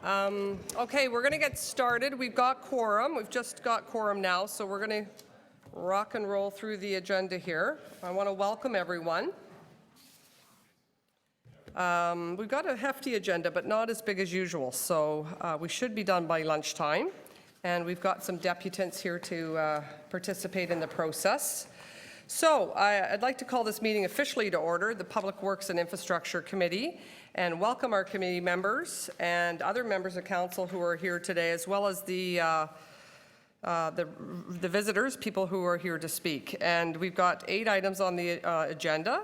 Okay, we're going to get started. We've got quorum. We've just got quorum now, so we're going to rock and roll through the agenda here. I want to welcome everyone. We've got a hefty agenda, but not as big as usual, so we should be done by lunchtime. And we've got some deputants here to participate in the process. So I'd like to call this meeting officially to order, the Public Works and Infrastructure Committee, and welcome our committee members and other members of council who are here today, as well as the visitors, people who are here to speak. And we've got 8 items on the agenda,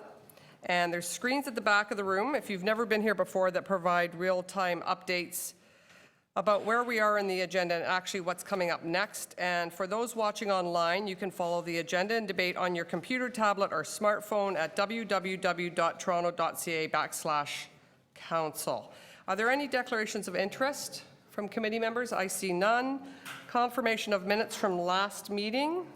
and there's screens at the back of the room, if you've never been here before, that provide real-time updates about where we are in the agenda and actually what's coming up next. And for those watching online, you can follow the agenda and debate on your computer, tablet, or smartphone at www.toronto.ca/council. Are there any declarations of interest from committee members? I see none. Confirmation of minutes from last meeting.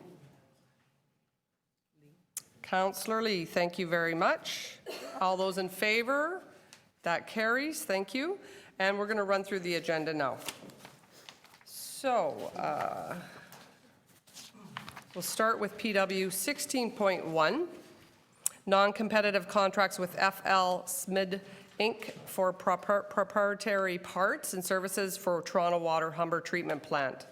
Councillor Lee, thank you very much. All those in favor? That carries. Thank you. And we're going to run through the agenda now. So we'll start with PW 16.1, non-competitive contracts with FL Smid Inc. for proprietary parts and services for Toronto Water Humber Treatment Plant.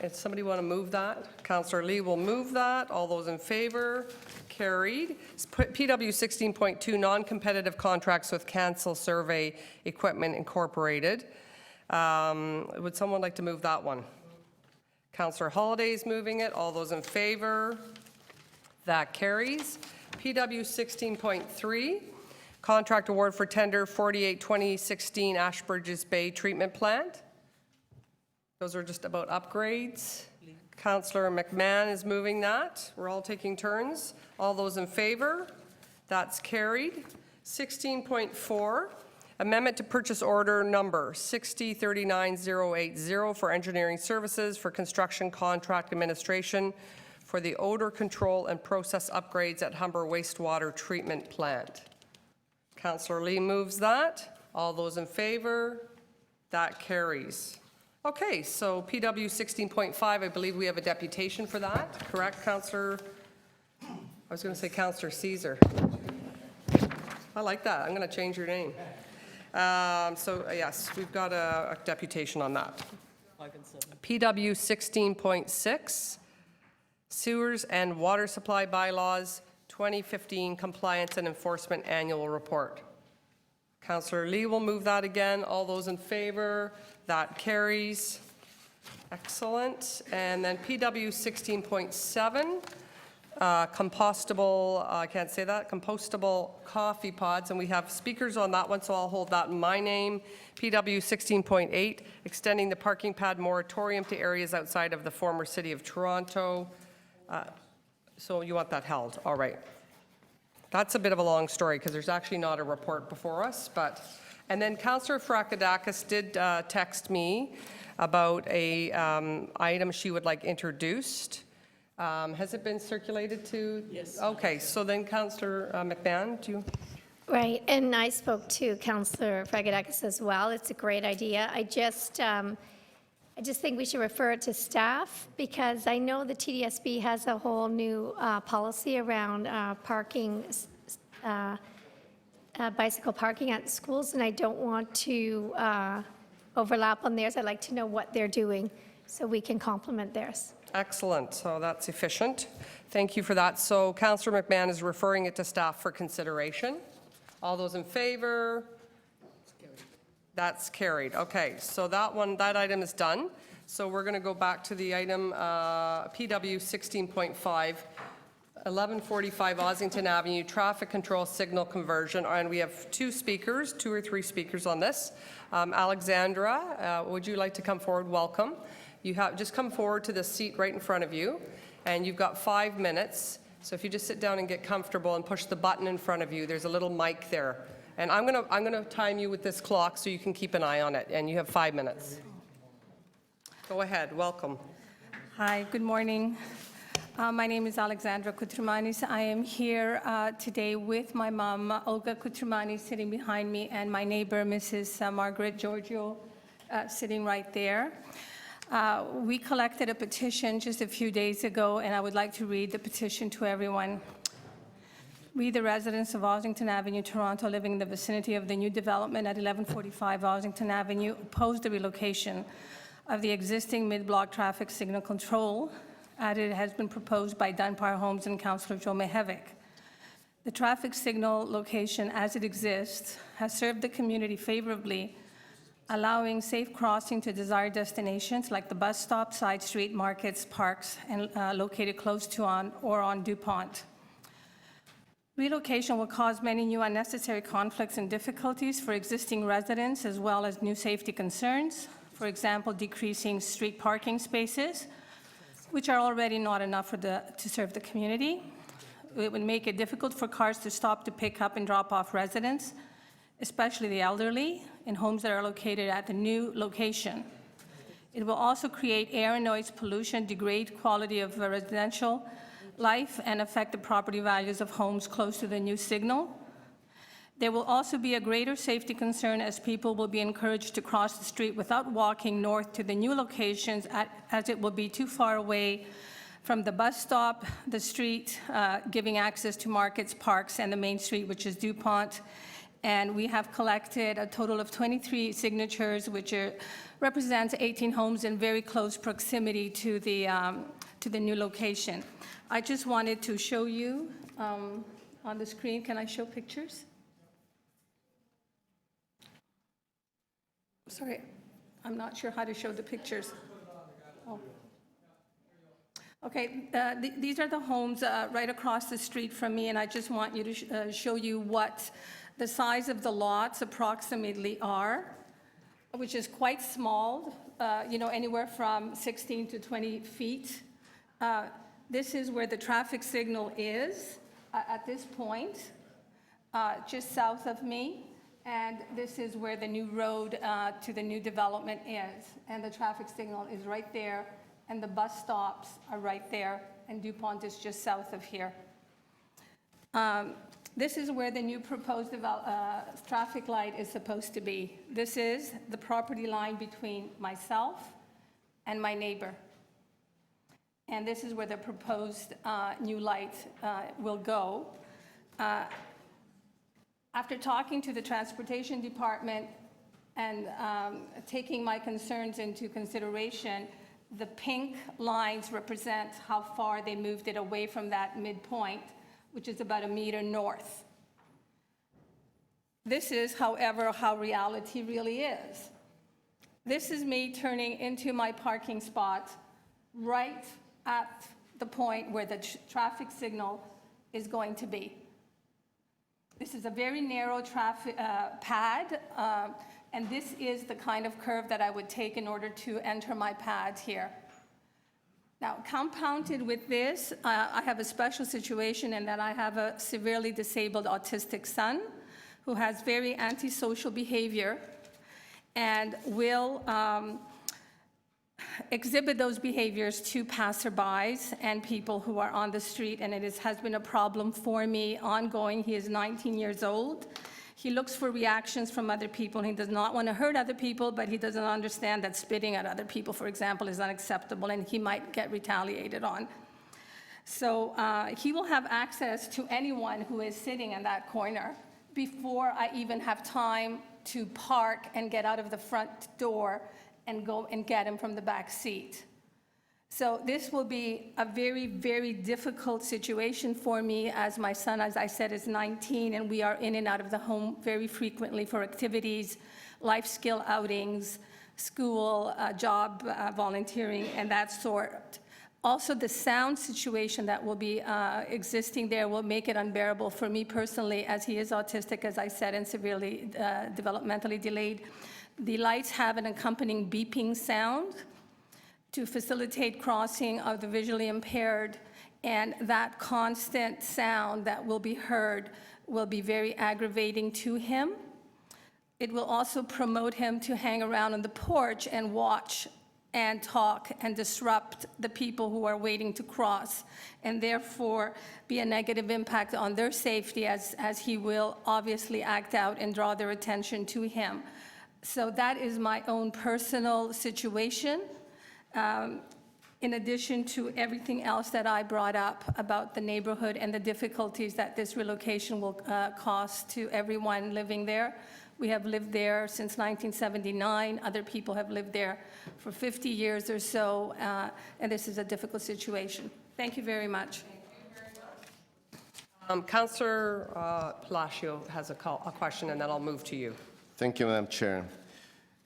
If somebody want to move that? Councillor Lee will move that. All those in favor? Carried. PW 16.2, non-competitive contracts with Cancel Survey Equipment Incorporated. Would someone like to move that one? Councillor Holiday's moving it. All those in favor? That carries. PW 16.3, contract award for tender 48-2016 Ashbridges Bay Treatment Plant. Those are just about upgrades. Councillor McMahon is moving that. We're all taking turns. All those in favor? That's carried. 16.4, amendment to purchase order number 6039080 for engineering services for construction contract administration for the odor control and process upgrades at Humber Wastewater Treatment Plant. Councillor Lee moves that. All those in favor? That carries. Okay, so PW 16.5, I believe we have a deputation for that, correct, Councillor? I was going to say Councillor Caesar. I like that. I'm going to change your name. Yes, we've got a deputation on that. PW 16.6, sewers and water supply bylaws 2015 compliance and enforcement annual report. Councillor Lee will move that again. All those in favor? That carries. Excellent. And then PW 16.7, compostable, I can't say that, compostable coffee pods. And we have speakers on that one, so I'll hold that in my name. PW 16.8, extending the parking pad moratorium to areas outside of the former city of Toronto. So you want that held. All right. That's a bit of a long story because there's actually not a report before us, but. And then Councillor Fracadakis did text me about a item she would like introduced. Has it been circulated to? Yes. Okay, so then Councillor McMahon, do you? Right, and I spoke to Councillor Fracadakis as well. It's a great idea. I just think we should refer it to staff because I know the TDSB has a whole new policy around parking. Bicycle parking at schools, and I don't want to overlap on theirs. I'd like to know what they're doing so we can complement theirs. Excellent. So that's efficient. Thank you for that. So Councillor McMahon is referring it to staff for consideration. All those in favor? That's carried. Okay, so that item is done. So we're going to go back to the item PW 16.5. 1145 Ossington Avenue traffic control signal conversion, and we have 2 or 3 speakers on this. Alexandra, would you like to come forward? Welcome. You have just come forward to the seat right in front of you, and you've got 5 minutes. So if you just sit down and get comfortable and push the button in front of you, there's a little mic there, and I'm gonna time you with this clock so you can keep an eye on it, and you have 5 minutes. Go ahead. Welcome. Hi. Good morning. My name is Alexandra Kutramanis. I am here today with my mom, Olga Kutramanis, sitting behind me, and my neighbor, Mrs. Margaret Giorgio, sitting right there. We collected a petition just a few days ago, and I would like to read the petition to everyone. We, the residents of Ossington Avenue, Toronto, living in the vicinity of the new development at 1145 Ossington Avenue, oppose the relocation of the existing mid-block traffic signal control as it has been proposed by Dunbar Homes and Councillor Joe Mihevc. The traffic signal location as it exists has served the community favorably, allowing safe crossing to desired destinations like the bus stop, side street, markets, parks, and located close to on DuPont. Relocation will cause many new unnecessary conflicts and difficulties for existing residents as well as new safety concerns. For example, decreasing street parking spaces, which are already not enough to serve the community. It would make it difficult for cars to stop to pick up and drop off residents, especially the elderly, in homes that are located at the new location. It will also create air and noise pollution, degrade quality of residential life, and affect the property values of homes close to the new signal. There will also be a greater safety concern as people will be encouraged to cross the street without walking north to the new locations as it will be too far away from the bus stop, the street, giving access to markets, parks, and the main street, which is DuPont. And we have collected a total of 23 signatures, which represents 18 homes in very close proximity to the new location. I just wanted to show you on the screen. Can I show pictures? Sorry, I'm not sure how to show the pictures. Oh. Okay, these are the homes right across the street from me, and I just want you to show you what the size of the lots approximately are, which is quite small, anywhere from 16 to 20 feet. This is where the traffic signal is at this point, just south of me. And this is where the new road to the new development is. And the traffic signal is right there, and the bus stops are right there, and DuPont is just south of here. This is where the new proposed traffic light is supposed to be. This is the property line between myself and my neighbor. And this is where the proposed new light will go. After talking to the Transportation Department and taking my concerns into consideration, the pink lines represent how far they moved it away from that midpoint, which is about 1 meter north. This is, however, how reality really is. This is me turning into my parking spot right at the point where the traffic signal is going to be. This is a very narrow traffic pad, and this is the kind of curve that I would take in order to enter my pad here. Now, compounded with this, I have a special situation in that I have a severely disabled autistic son who has very antisocial behavior and will exhibit those behaviors to passerbys and people who are on the street, and it has been a problem for me ongoing. He is 19 years old. He looks for reactions from other people. He does not want to hurt other people, but he doesn't understand that spitting at other people, for example, is unacceptable, and he might get retaliated on. So he will have access to anyone who is sitting in that corner before I even have time to park and get out of the front door and go and get him from the back seat. So this will be a very, very difficult situation for me, as my son, as I said, is 19, and we are in and out of the home very frequently for activities, life skill outings, school, job, volunteering, and that sort. Also, the sound situation that will be existing there will make it unbearable for me personally, as he is autistic, as I said, and severely developmentally delayed. The lights have an accompanying beeping sound to facilitate crossing of the visually impaired, and that constant sound that will be heard will be very aggravating to him. It will also promote him to hang around on the porch and watch and talk and disrupt the people who are waiting to cross, and therefore be a negative impact on their safety as he will obviously act out and draw their attention to him. So that is my own personal situation, in addition to everything else that I brought up about the neighborhood and the difficulties that this relocation will cause to everyone living there. We have lived there since 1979. Other people have lived there for 50 years or so, and this is a difficult situation. Thank you very much. Councillor Palacio has a question, and then I'll move to you. Thank you, Madam Chair.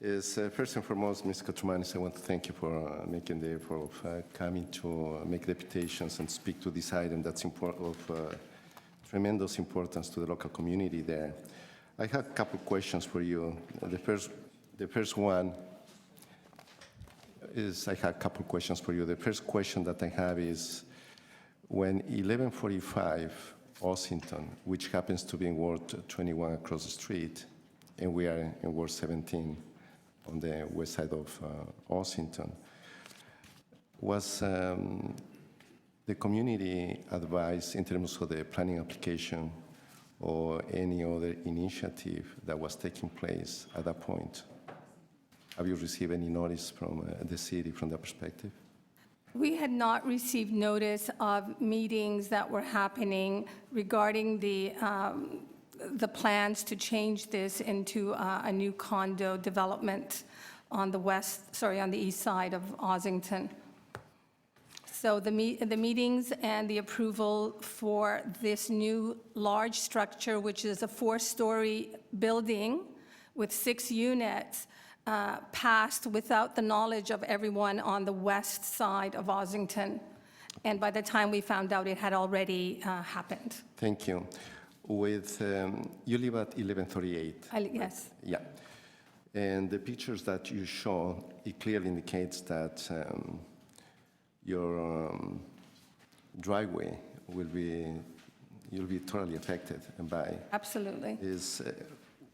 First and foremost, Ms. Kotrumanis, I want to thank you for making the effort of coming to make deputations and speak to this item that's of tremendous importance to the local community there. I have a couple questions for you. The first one is, I have a couple questions for you. The first question that I have is, when 1145 Ossington, which happens to be in Ward 21 across the street, and we are in Ward 17 on the west side of Ossington, was the community advised in terms of the planning application or any other initiative that was taking place at that point? Have you received any notice from the city from that perspective? We had not received notice of meetings that were happening regarding the plans to change this into a new condo development on the east side of Ossington. So the meetings and the approval for this new large structure, which is a 4-story building with 6 units, passed without the knowledge of everyone on the west side of Ossington. And by the time we found out, it had already happened. Thank you. You live at 1138? Yes. Yeah. And the pictures that you show, it clearly indicates that your driveway you'll be totally affected by. Absolutely.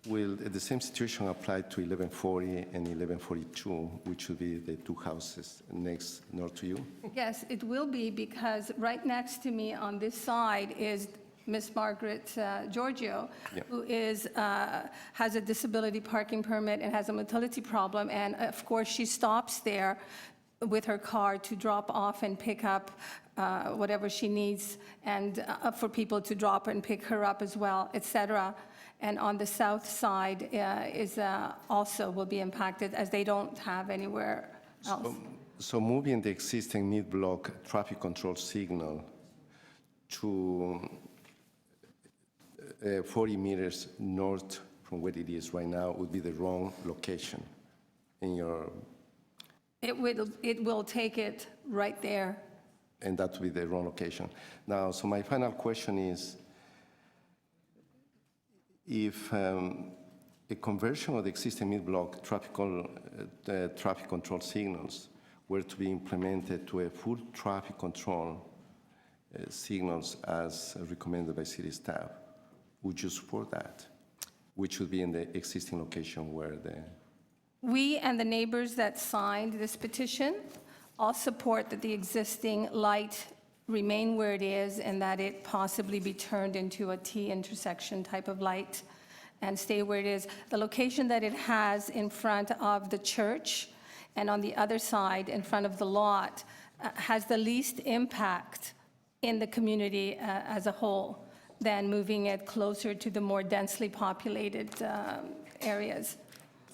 Will the same situation apply to 1140 and 1142, which will be the 2 houses next north to you? Yes, it will be, because right next to me on this side is Miss Margaret Giorgio, Yeah. who has a disability parking permit and has a motility problem, and of course, she stops there with her car to drop off and pick up whatever she needs, and for people to drop and pick her up as well, et cetera. And on the south side also will be impacted, as they don't have anywhere else. So moving the existing mid-block traffic control signal to 40 meters north from where it is right now would be the wrong location in your... It will take it right there. And that would be the wrong location. Now, so my final question is, if a conversion of the existing mid-block traffic control signals were to be implemented to a full traffic control signals as recommended by city staff, would you support that? Which would be in the existing location where the... We and the neighbors that signed this petition all support that the existing light remain where it is and that it possibly be turned into a T intersection type of light and stay where it is. The location that it has in front of the church and on the other side in front of the lot has the least impact in the community as a whole than moving it closer to the more densely populated areas.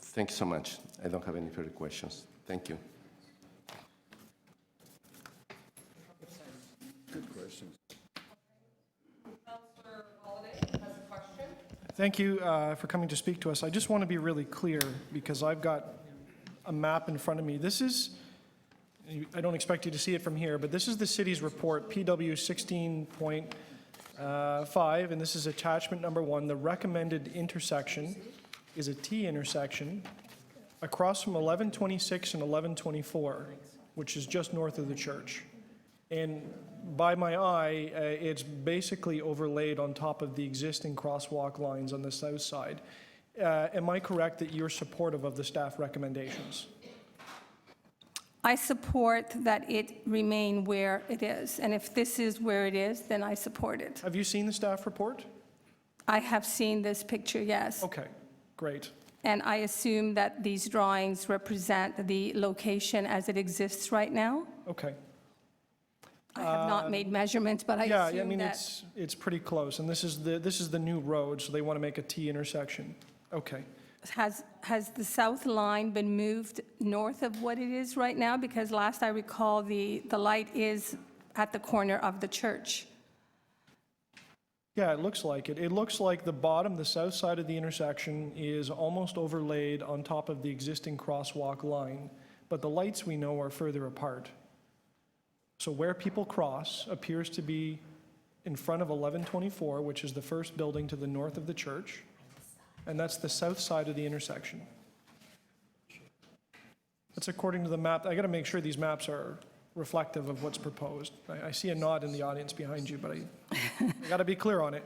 Thank you so much. I don't have any further questions. Thank you. Good questions. Councillor Holiday has a question. Thank you for coming to speak to us. I just want to be really clear, because I've got a map in front of me. This is, I don't expect you to see it from here, but this is the city's report, PW 16.5, and this is attachment number 1. The recommended intersection is a T intersection across from 1126 and 1124, which is just north of the church. And by my eye, it's basically overlaid on top of the existing crosswalk lines on the south side. Am I correct that you're supportive of the staff recommendations? I support that it remain where it is, and if this is where it is, then I support it. Have you seen the staff report? I have seen this picture, yes. Okay, great. And I assume that these drawings represent the location as it exists right now? Okay. I have not made measurements, but I Yeah, I assume mean, that, it's pretty close, and this is the new road, so they want to make a T intersection. Okay. has the south line been moved north of what it is right now? Because last I recall, the light is at the corner of the church. Yeah, it looks like it. It looks like the bottom, the south side of the intersection is almost overlaid on top of the existing crosswalk line, but the lights we know are further apart. So where people cross appears to be in front of 1124, which is the first building to the north of the church, and that's the south side of the intersection. That's according to the map. I got to make sure these maps are reflective of what's proposed. I see a nod in the audience behind you, but I got to be clear on it.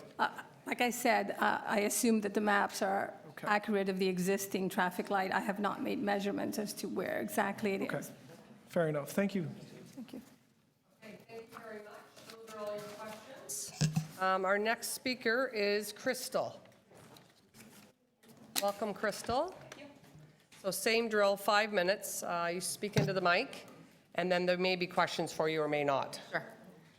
Like I said, I assume that the maps are Okay. accurate of the existing traffic light. I have not made measurements as to where exactly it Okay, is. fair enough. Thank you. Thank you. Okay, thank you very much. Those are all your questions. Our next speaker is Crystal. Welcome, Crystal. So same drill, 5 minutes. You speak into the mic, and then there may be questions for you or may not. Sure.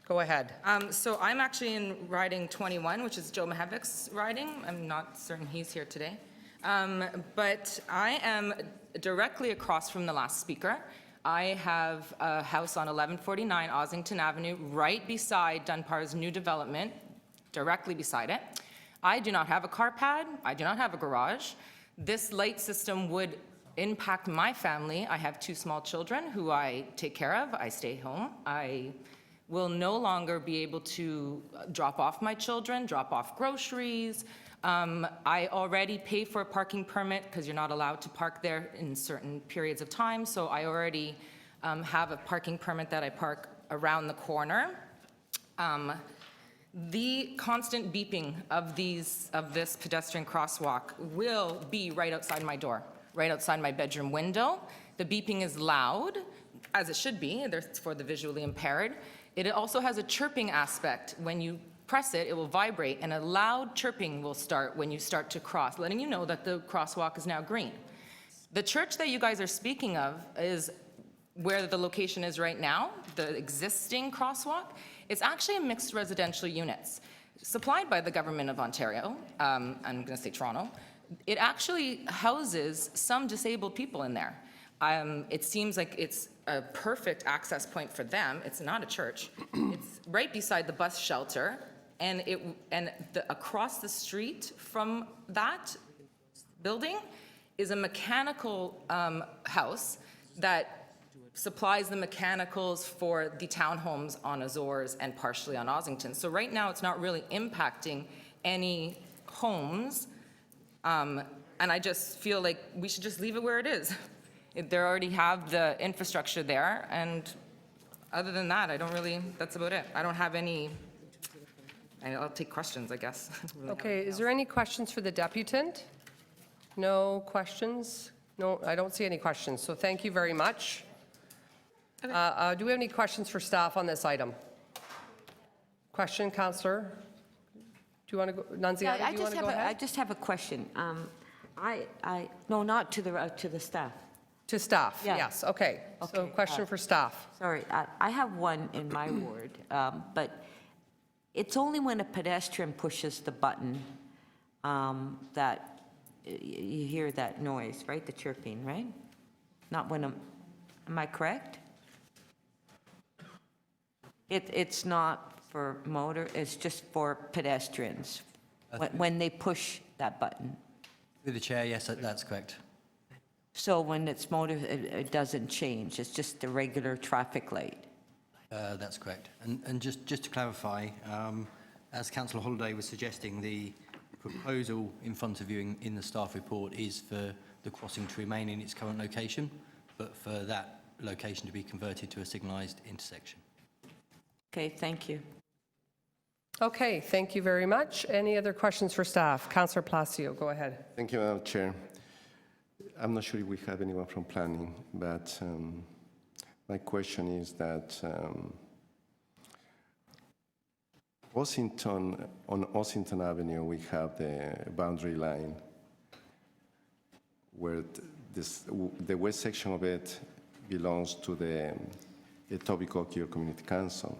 Go ahead. So I'm actually in riding 21, which is Joe Mahavic's riding. I'm not certain he's here today. But I am directly across from the last speaker. I have a house on 1149 Ossington Avenue, right beside Dunbar's new development, directly beside it. I do not have a car pad. I do not have a garage. This light system would impact my family. I have 2 small children who I take care of. I stay home. I will no longer be able to drop off my children, drop off groceries. I already pay for a parking permit because you're not allowed to park there in certain periods of time. So I already have a parking permit that I park around the corner. The constant beeping of this pedestrian crosswalk will be right outside my door, right outside my bedroom window. The beeping is loud, as it should be. It's for the visually impaired. It also has a chirping aspect. When you press it, it will vibrate, and a loud chirping will start when you start to cross, letting you know that the crosswalk is now green. The church that you guys are speaking of is where the location is right now, the existing crosswalk. It's actually a mixed residential units supplied by the government of Ontario. I'm going to say Toronto. It actually houses some disabled people in there. It seems like it's a perfect access point for them. It's not a church. It's right beside the bus shelter, and across the street from that building is a mechanical house that supplies the mechanicals for the townhomes on Azores and partially on Ossington. So right now, it's not really impacting any homes, and I just feel like we should just leave it where it is. They already have the infrastructure there, and other than that, that's about it. I don't have any, I'll take questions, I guess. Okay, is there any questions for the deputant? No questions? No, I don't see any questions, so thank you very much. Do we have any questions for staff on this item? Question, Councillor? Do you want to go, Nunziata, do you want to go I ahead? just have a question. No, not to the staff. To staff, Yeah. yes, okay. So Okay, question for staff. Sorry, I have one in my ward, but it's only when a pedestrian pushes the button that you hear that noise, right? The chirping, right? Not when am I correct? It's not for motor, it's just for pedestrians, when they push that button. Through the chair, yes, that's correct. So when it's motor, it doesn't change, it's just the regular traffic light? That's correct. And just to clarify, as Councillor Holliday was suggesting, the proposal in front of you in the staff report is for the crossing to remain in its current location, but for that location to be converted to a signalised intersection. Okay, thank you. Okay, thank you very much. Any other questions for staff? Councillor Palacio, go ahead. Thank you, Madam Chair. I'm not sure if we have anyone from planning, but My question is that on Ossington Avenue, we have the boundary line where the west section of it belongs to the Etobicoke Community Council.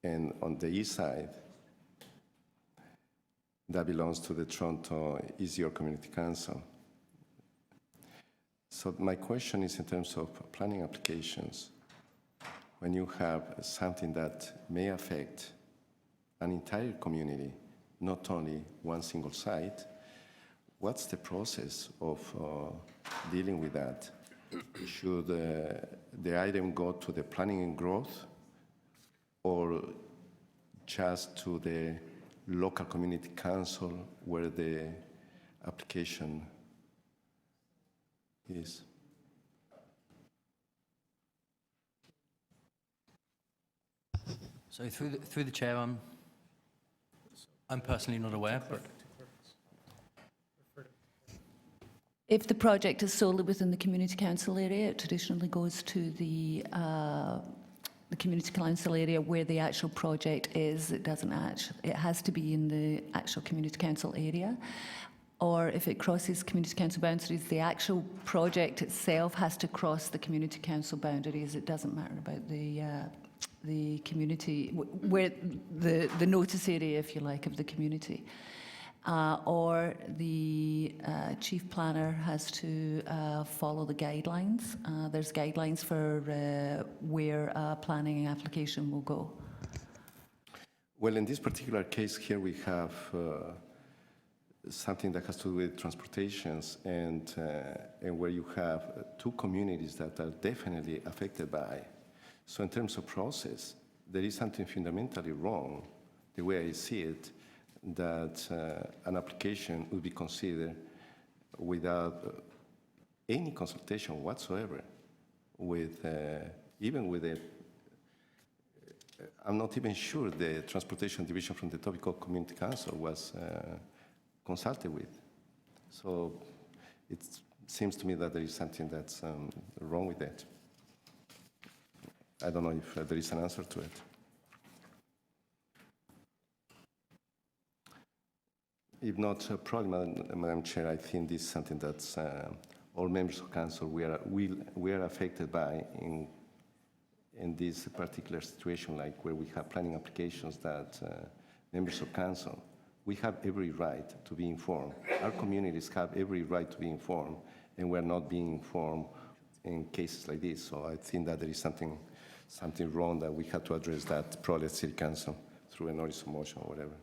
And on the east side, that belongs to the Toronto East York Community Council. So my question is in terms of planning applications, when you have something that may affect an entire community, not only one single site, what's the process of dealing with that? Should the item go to the planning and growth or just to the local community council where the application is? So through the chair, I'm personally not aware, but If the project is solely within the community council area, it traditionally goes to the community council area where the actual project is. It has to be in the actual community council area. Or if it crosses community council boundaries, the actual project itself has to cross the community council boundaries. It doesn't matter about the community, where the notice area, if you like, of the community. Or the chief planner has to follow the guidelines. There's guidelines for where a planning application will go. Well, in this particular case here, we have something that has to do with transportations and where you have two communities that are definitely affected by. So in terms of process, there is something fundamentally wrong, the way I see it, that an application would be considered without any consultation whatsoever with, even with the, I'm not even sure the Transportation Division from the Etobicoke Community Council was consulted with. So it seems to me that there is something that's wrong with that. I don't know if there is an answer to it. If not, probably, Madam Chair, I think this is something that all members of council we are affected by in this particular situation, like where we have planning applications that members of council, we have every right to be informed. Our communities have every right to be informed, and we're not being informed in cases like this. So I think that there is something wrong that we have to address that probably at City Council through a notice of motion or whatever.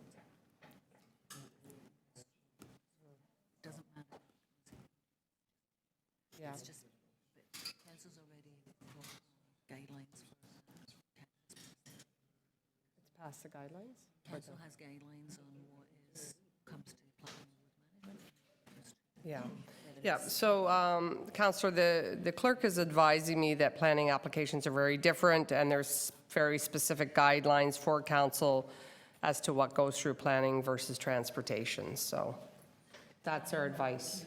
Yeah. It's just, council's already guidelines for It's past the guidelines? council has guidelines on what comes to planning and management. Yeah. Yeah, so, Councillor, the clerk is advising me that planning applications are very different, and there's very specific guidelines for council as to what goes through planning versus transportation, so that's our advice.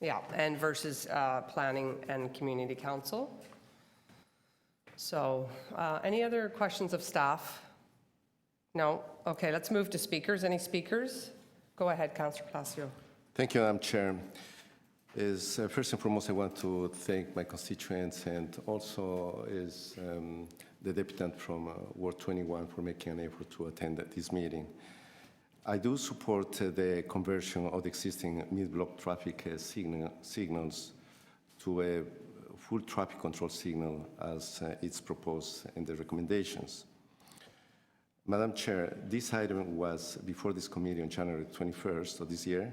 Yeah, and versus planning and community council. So, any other questions of staff? No? Okay, let's move to speakers. Any speakers? Go ahead, Councillor Palacio. Thank you, Madam Chair. First and foremost, I want to thank my constituents and also the deputant from Ward 21 for making an effort to attend this meeting. I do support the conversion of the existing mid-block traffic signals to a full traffic control signal as it's proposed in the recommendations. Madam Chair, this item was before this committee on January 21st of this year,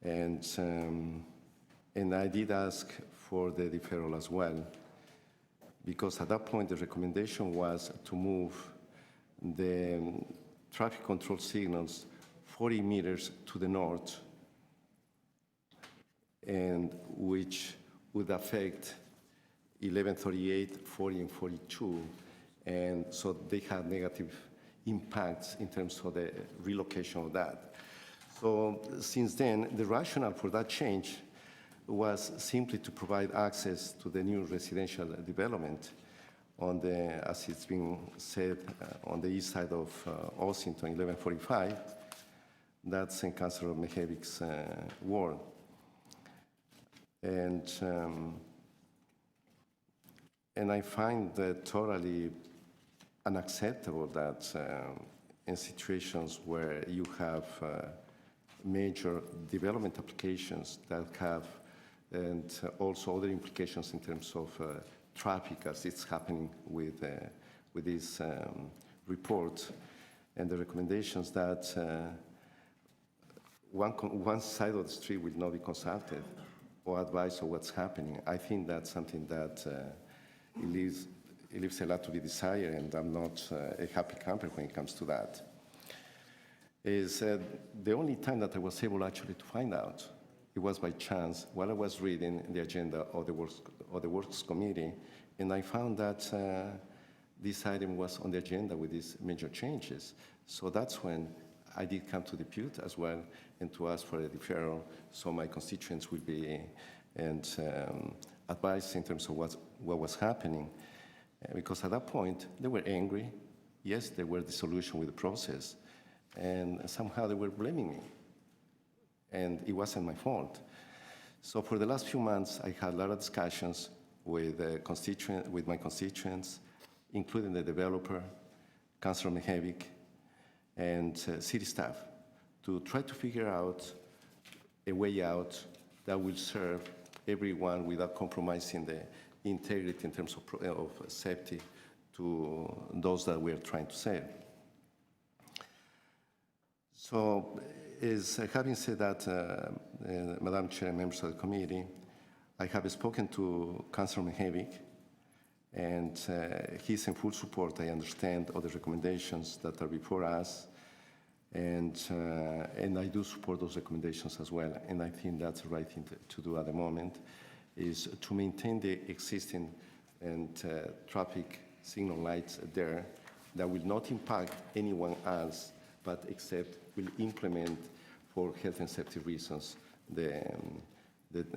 and I did ask for the deferral as well, because at that point the recommendation was to move the traffic control signals 40 meters to the north, and which would affect 1138, 40, and 42, and so they had negative impacts in terms of the relocation of that. So since then, the rationale for that change was simply to provide access to the new residential development on the, as it's been said, on the east side of Ossington, 1145. That's in Councillor Mihevic's ward. And I find that totally unacceptable that in situations where you have major development applications that have, and also other implications in terms of traffic, as it's happening with this report and the recommendations that one side of the street will not be consulted or advised of what's happening. I think that's something that it leaves a lot to be desired, and I'm not a happy camper when it comes to that. Is the only time that I was able actually to find out, it was by chance while I was reading the agenda of the Works Committee, and I found that this item was on the agenda with these major changes. So that's when I did come to depute as well and to ask for a deferral, so my constituents will be advised in terms of what was happening. Because at that point, they were angry. Yes, they were disillusioned with the process, and somehow they were blaming me. And it wasn't my fault. So for the last few months, I had a lot of discussions with my constituents, including the developer, Councillor Mihevic, and city staff, to try to figure out a way out that will serve everyone without compromising the integrity in terms of safety to those that we are trying to save. So, having said that, Madam Chair and members of the committee, I have spoken to Councillor Mihevic, and he's in full support, I understand, of the recommendations that are before us, and I do support those recommendations as well, and I think that's the right thing to do at the moment, is to maintain the existing traffic signal lights there that will not impact anyone else, but except will implement for health and safety reasons the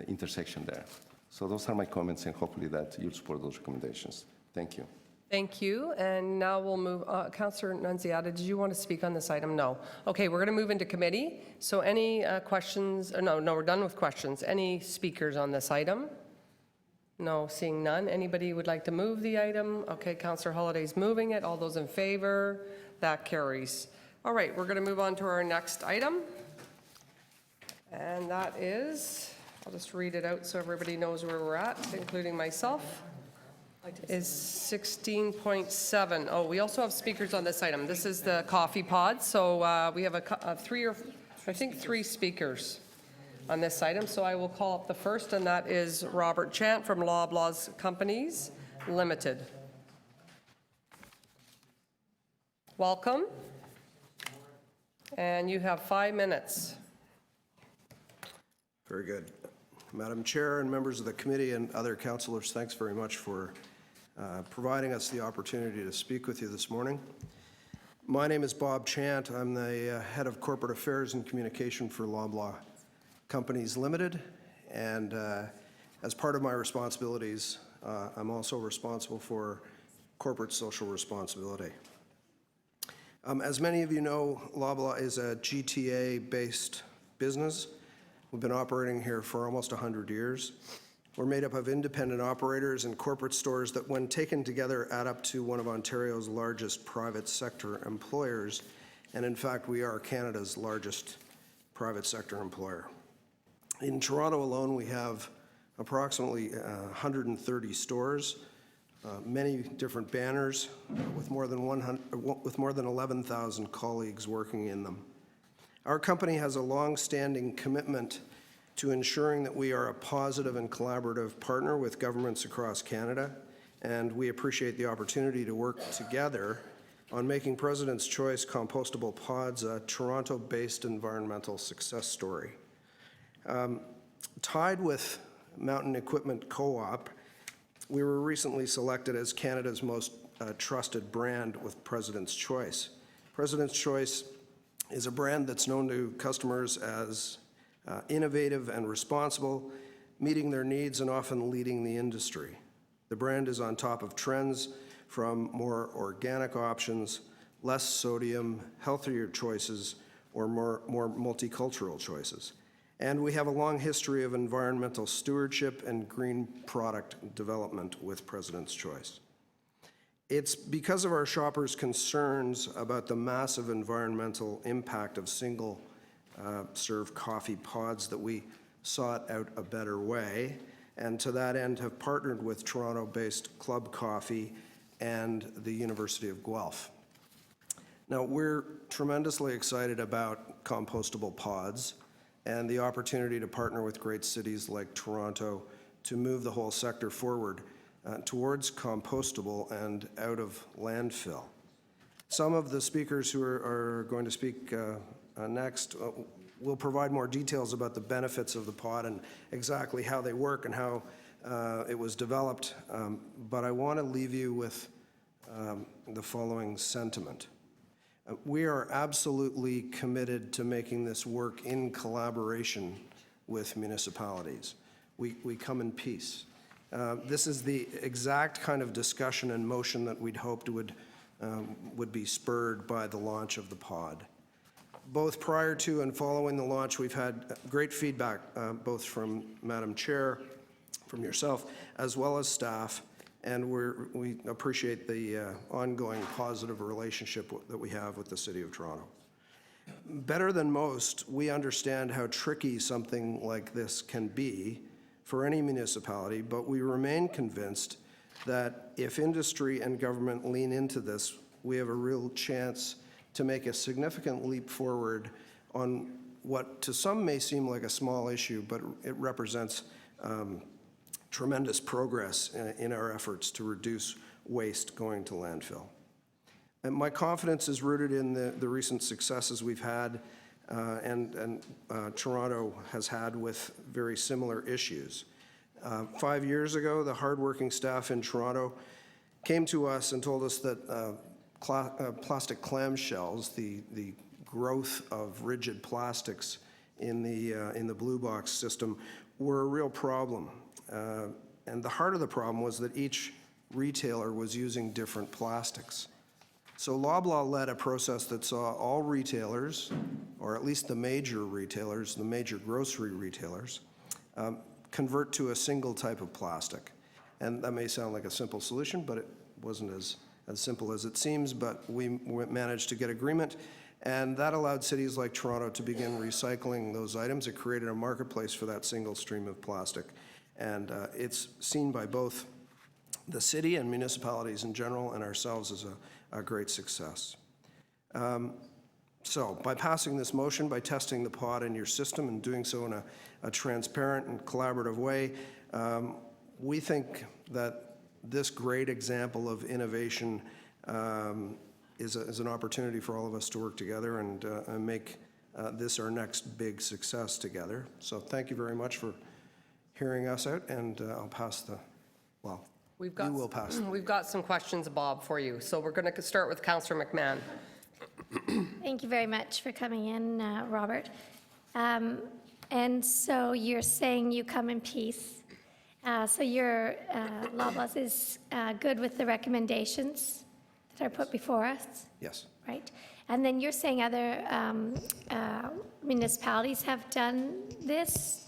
intersection there. So those are my comments, and hopefully that you'll support those recommendations. Thank you. Thank you. And now we'll move, Councillor Nunziata, did you want to speak on this item? No. Okay, we're going to move into committee. So any questions? No, we're done with questions. Any speakers on this item? No, seeing none. Anybody would like to move the item? Okay, Councillor Holliday's moving it. All those in favor? That carries. All right, we're going to move on to our next item. And that is, I'll just read it out so everybody knows where we're at, including myself, is 16.7. Oh, we also have speakers on this item. This is the coffee pod. So we have three speakers on this item. So I will call up the first, and that is Robert Chant from Loblaws Companies Limited. Welcome. And you have 5 minutes. Very good. Madam Chair and members of the committee and other councillors, thanks very much for providing us the opportunity to speak with you this morning. My name is Bob Chant. I'm the head of corporate affairs and communication for Loblaw Companies Limited. And as part of my responsibilities, I'm also responsible for corporate social responsibility. As many of you know, Loblaw is a GTA-based business. We've been operating here for almost 100 years. We're made up of independent operators and corporate stores that, when taken together, add up to one of Ontario's largest private sector employers. And in fact, we are Canada's largest private sector employer. In Toronto alone, we have approximately 130 stores, many different banners, with more than 11,000 colleagues working in them. Our company has a long-standing commitment to ensuring that we are a positive and collaborative partner with governments across Canada, and we appreciate the opportunity to work together on making President's Choice compostable pods a Toronto-based environmental success story. Tied with Mountain Equipment Co-op, we were recently selected as Canada's most trusted brand with President's Choice. President's Choice is a brand that's known to customers as innovative and responsible, meeting their needs and often leading the industry. The brand is on top of trends from more organic options, less sodium, healthier choices, or more multicultural choices. And we have a long history of environmental stewardship and green product development with President's Choice. It's because of our shoppers' concerns about the massive environmental impact of single-serve coffee pods that we sought out a better way, and to that end have partnered with Toronto-based Club Coffee and the University of Guelph. Now, we're tremendously excited about compostable pods and the opportunity to partner with great cities like Toronto to move the whole sector forward towards compostable and out of landfill. Some of the speakers who are going to speak next will provide more details about the benefits of the pod and exactly how they work and how it was developed, but I want to leave you with the following sentiment. We are absolutely committed to making this work in collaboration with municipalities. We come in peace. This is the exact kind of discussion and motion that we'd hoped would be spurred by the launch of the pod. Both prior to and following the launch, we've had great feedback, both from Madam Chair, from yourself, as well as staff, and we appreciate the ongoing positive relationship that we have with the City of Toronto. Better than most, we understand how tricky something like this can be for any municipality, but we remain convinced that if industry and government lean into this, we have a real chance to make a significant leap forward on what to some may seem like a small issue, but it represents tremendous progress in our efforts to reduce waste going to landfill. And my confidence is rooted in the recent successes we've had and Toronto has had with very similar issues. 5 years ago, the hardworking staff in Toronto came to us and told us that plastic clamshells, the growth of rigid plastics in the Blue Box system, were a real problem. And the heart of the problem was that each retailer was using different plastics. So Loblaw led a process that saw all retailers, or at least the major retailers, the major grocery retailers, convert to a single type of plastic. And that may sound like a simple solution, but it wasn't as simple as it seems, but we managed to get agreement, and that allowed cities like Toronto to begin recycling those items. It created a marketplace for that single stream of plastic, and it's seen by both the city and municipalities in general and ourselves as a great success. So by passing this motion, by testing the pod in your system and doing so in a transparent and collaborative way, we think that this great example of innovation is an opportunity for all of us to work together and make this our next big success together. So thank you very much for hearing us out, and I'll pass the, well, you will pass. We've got some questions, Bob, for you. So we're going to start with Councillor McMahon. Thank you very much for coming in, Robert. And so you're saying you come in peace. So your Loblaws is good with the recommendations that are put before us? Yes. Right. And then you're saying other municipalities have done this?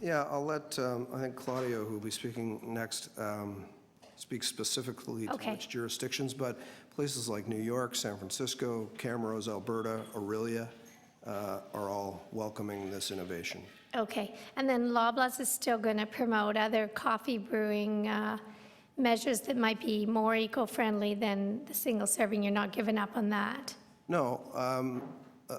Yeah, I'll let, I think Claudio, who will be speaking next, speak specifically to Okay. which jurisdictions, but places like New York, San Francisco, Camrose, Alberta, Orillia are all welcoming this innovation. Okay. And then Loblaws is still going to promote other coffee brewing measures that might be more eco-friendly than the single serving. You're not giving up on that? No,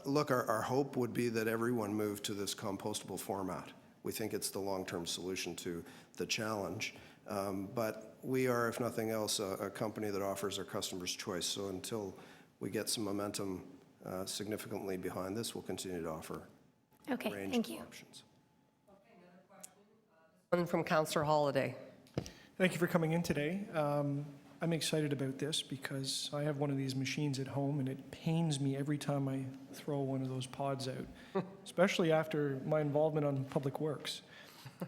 look, our hope would be that everyone moved to this compostable format. We think it's the long-term solution to the challenge. But we are, if nothing else, a company that offers our customers choice. So until we get some momentum significantly behind this, we'll continue to offer a Okay, range thank of you. options. One from Councillor Holiday. Thank you for coming in today. I'm excited about this because I have one of these machines at home and it pains me every time I throw one of those pods out, especially after my involvement on Public Works.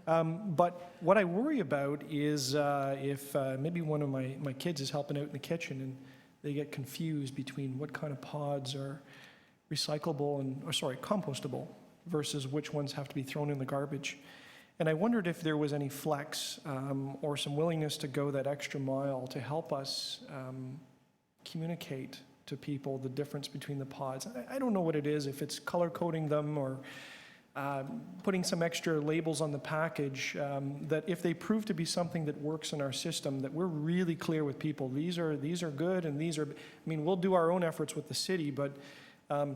But what I worry about is if maybe one of my kids is helping out in the kitchen and they get confused between what kind of pods are recyclable and, compostable versus which ones have to be thrown in the garbage. And I wondered if there was any flex or some willingness to go that extra mile to help us communicate to people the difference between the pods. I don't know what it is, if it's color coding them or putting some extra labels on the package, that if they prove to be something that works in our system, that we're really clear with people, these are good and these are, I mean, we'll do our own efforts with the city, but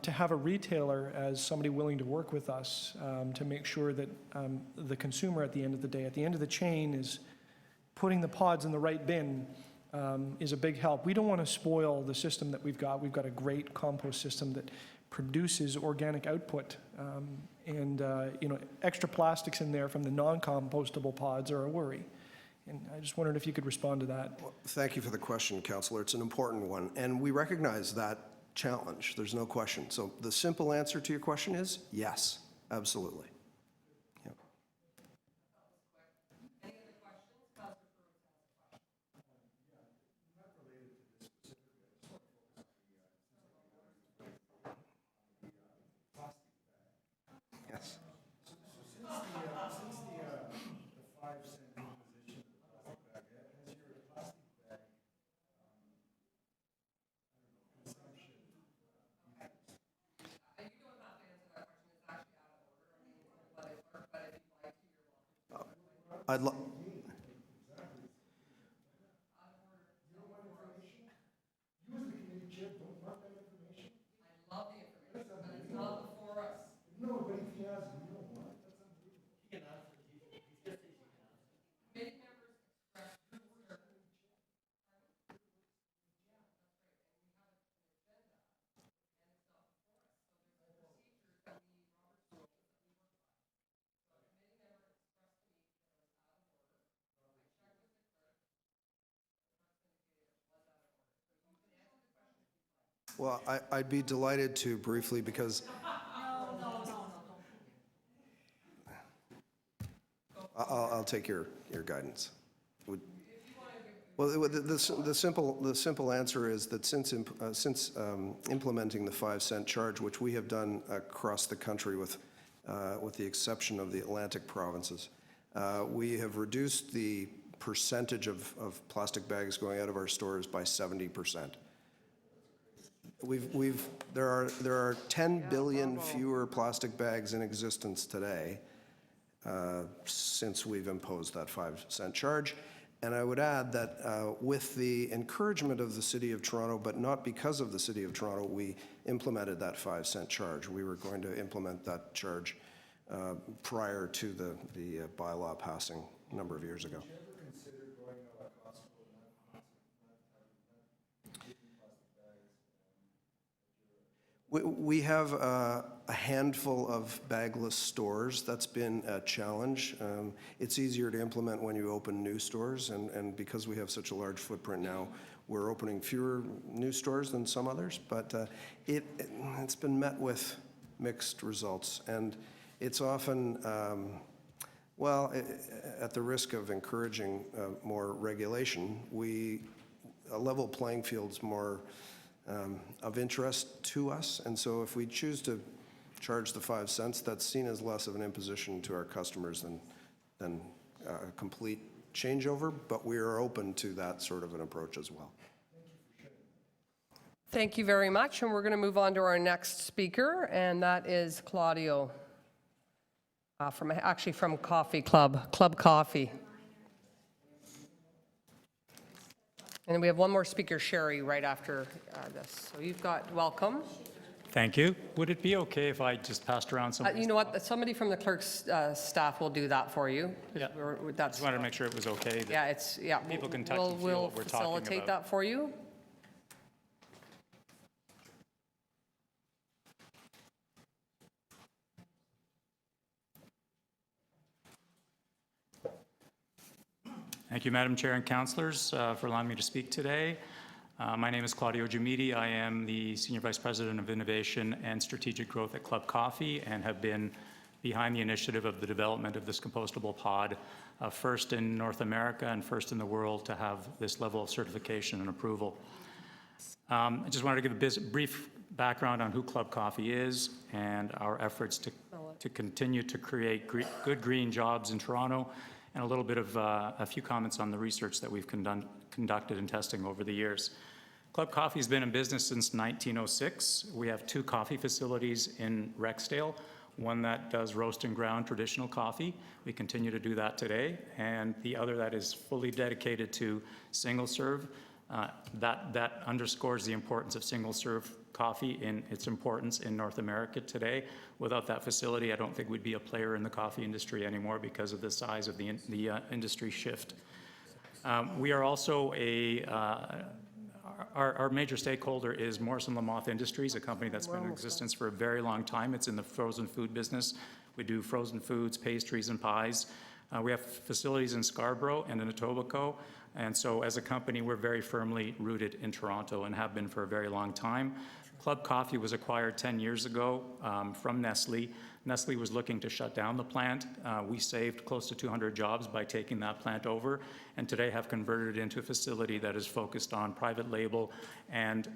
to have a retailer as somebody willing to work with us to make sure that the consumer at the end of the day, at the end of the chain, is putting the pods in the right bin is a big help. We don't want to spoil the system that we've got. We've got a great compost system that produces organic output, and extra plastics in there from the non-compostable pods are a worry. And I just wondered if you could respond to that. Well, thank you for the question, Councillor. It's an important one, and we recognize that challenge. There's no question. So the simple answer to your question is yes, absolutely. Yep. Yes. I'd love. Well, I'd be delighted to briefly, because I'll take your guidance. Well, the simple answer is that since implementing the 5-cent charge, which we have done across the country with the exception of the Atlantic provinces, we have reduced the percentage of plastic bags going out of our stores by 70%. There are 10 billion fewer plastic bags in existence today since we've imposed that 5-cent charge. And I would add that with the encouragement of the City of Toronto, but not because of the City of Toronto, we implemented that 5-cent charge. We were going to implement that charge prior to the bylaw passing a number of years ago. We have a handful of bagless stores. That's been a challenge. It's easier to implement when you open new stores, and because we have such a large footprint now, we're opening fewer new stores than some others, but it's been met with mixed results, and it's often, at the risk of encouraging more regulation, a level playing field's more of interest to us, and so if we choose to charge the 5 cents, that's seen as less of an imposition to our customers than a complete changeover, but we are open to that sort of an approach as well. Thank you very much, and we're going to move on to our next speaker, and that is Claudio, from Coffee Club Coffee. And then we have one more speaker, Sherry, right after this. So you've got welcome. Thank you. Would it be okay if I just passed around some? You know what? Somebody from the clerk's staff will do that for you. Yeah. Just wanted to make sure it was okay. That people can touch and feel what we're talking about. We'll facilitate that for you. Thank you, Madam Chair and Councillors, for allowing me to speak today. My name is Claudio Giamiti. I am the Senior Vice President of Innovation and Strategic Growth at Club Coffee and have been behind the initiative of the development of this compostable pod, first in North America and first in the world to have this level of certification and approval. I just wanted to give a brief background on who Club Coffee is and our efforts to continue to create good green jobs in Toronto, and a little bit of a few comments on the research that we've conducted and testing over the years. Club Coffee has been in business since 1906. We have 2 coffee facilities in Rexdale, one that does roast and ground traditional coffee. We continue to do that today, and the other that is fully dedicated to single serve. That underscores the importance of single serve coffee in its importance in North America today. Without that facility, I don't think we'd be a player in the coffee industry anymore because of the size of the industry shift. We are also our major stakeholder is Morrison Lamoth Industries, a company that's been in existence for a very long time. It's in the frozen food business. We do frozen foods, pastries, and pies. We have facilities in Scarborough and in Etobicoke. And so as a company, we're very firmly rooted in Toronto and have been for a very long time. Club Coffee was acquired 10 years ago from Nestle. Nestle was looking to shut down the plant. We saved close to 200 jobs by taking that plant over, and today have converted it into a facility that is focused on private label and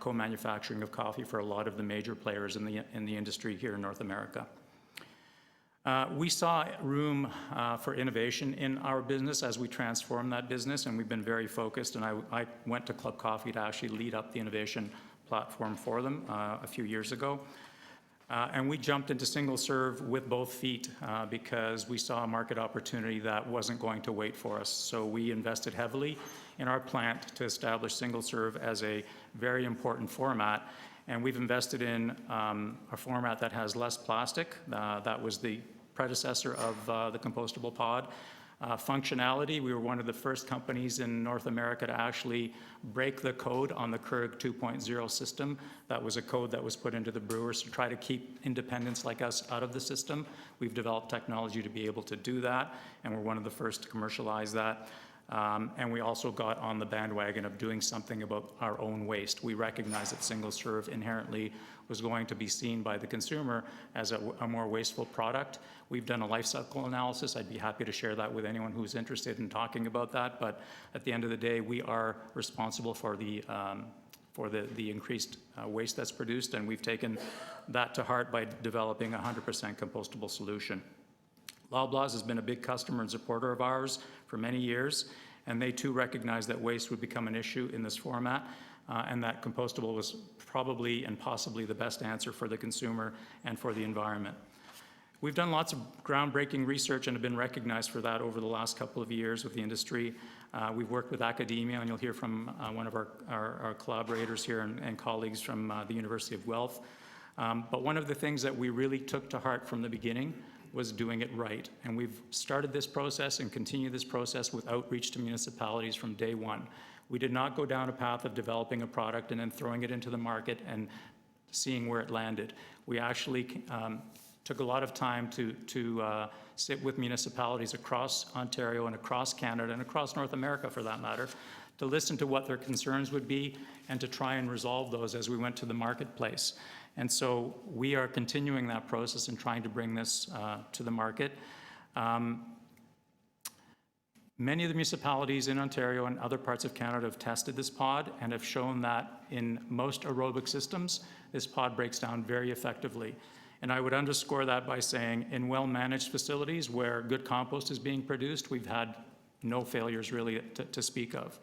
co-manufacturing of coffee for a lot of the major players in the industry here in North America. We saw room for innovation in our business as we transformed that business, and we've been very focused, and I went to Club Coffee to actually lead up the innovation platform for them a few years ago. And we jumped into single serve with both feet because we saw a market opportunity that wasn't going to wait for us. So we invested heavily in our plant to establish single serve as a very important format. And we've invested in a format that has less plastic. That was the predecessor of the compostable pod. Functionality, we were one of the first companies in North America to actually break the code on the Keurig 2.0 system. That was a code that was put into the brewers to try to keep independents like us out of the system. We've developed technology to be able to do that, and we're one of the first to commercialize that. And we also got on the bandwagon of doing something about our own waste. We recognize that single serve inherently was going to be seen by the consumer as a more wasteful product. We've done a life cycle analysis. I'd be happy to share that with anyone who's interested in talking about that. But at the end of the day, we are responsible for the increased waste that's produced, and we've taken that to heart by developing a 100% compostable solution. Loblaws has been a big customer and supporter of ours for many years, and they too recognized that waste would become an issue in this format, and that compostable was probably and possibly the best answer for the consumer and for the environment. We've done lots of groundbreaking research and have been recognized for that over the last couple of years with the industry. We've worked with academia, and you'll hear from one of our collaborators here and colleagues from the University of Guelph. But one of the things that we really took to heart from the beginning was doing it right. And we've started this process and continue this process with outreach to municipalities from day one. We did not go down a path of developing a product and then throwing it into the market and seeing where it landed. We actually took a lot of time to sit with municipalities across Ontario and across Canada and across North America, for that matter, to listen to what their concerns would be and to try and resolve those as we went to the marketplace. And so we are continuing that process and trying to bring this to the market. Many of the municipalities in Ontario and other parts of Canada have tested this pod and have shown that in most aerobic systems, this pod breaks down very effectively. And I would underscore that by saying in well-managed facilities where good compost is being produced, we've had no failures really to speak of.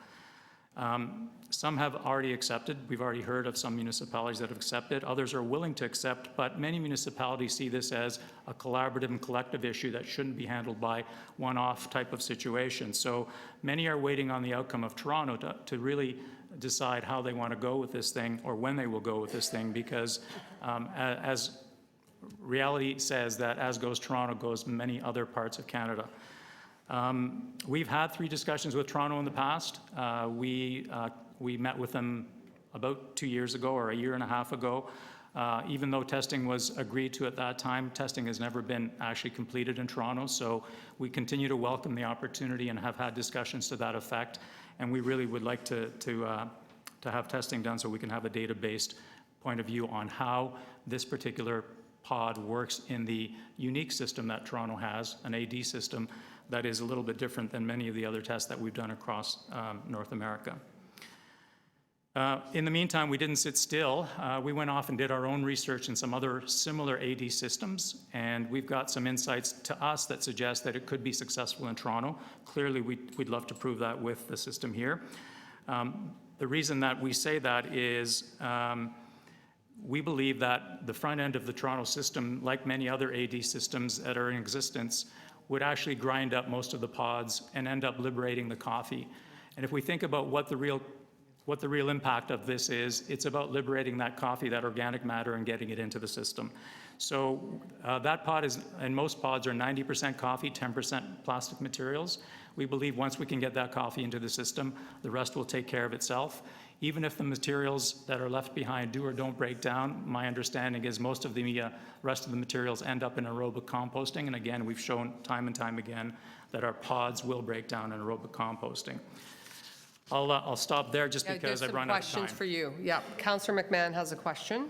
Some have already accepted. We've already heard of some municipalities that have accepted. Others are willing to accept, but many municipalities see this as a collaborative and collective issue that shouldn't be handled by one-off type of situation. So many are waiting on the outcome of Toronto to really decide how they want to go with this thing or when they will go with this thing, because as reality says that as goes Toronto, goes many other parts of Canada. We've had 3 discussions with Toronto in the past. We met with them about 2 years ago or a year and a half ago. Even though testing was agreed to at that time, testing has never been actually completed in Toronto. So we continue to welcome the opportunity and have had discussions to that effect. And we really would like to have testing done so we can have a data-based point of view on how this particular pod works in the unique system that Toronto has, an AD system that is a little bit different than many of the other tests that we've done across North America. In the meantime, we didn't sit still. We went off and did our own research in some other similar AD systems, and we've got some insights to us that suggest that it could be successful in Toronto. Clearly, we'd love to prove that with the system here. The reason that we say that is we believe that the front end of the Toronto system, like many other AD systems that are in existence, would actually grind up most of the pods and end up liberating the coffee. And if we think about what the real impact of this is, it's about liberating that coffee, that organic matter, and getting it into the system. So that pod is, and most pods are 90% coffee, 10% plastic materials. We believe once we can get that coffee into the system, the rest will take care of itself. Even if the materials that are left behind do or don't break down, my understanding is most of the rest of the materials end up in aerobic composting. And again, we've shown time and time again that our pods will break down in aerobic composting. I'll stop there just because I've run out of time. Questions for you. Yeah, Councillor McMahon has a question.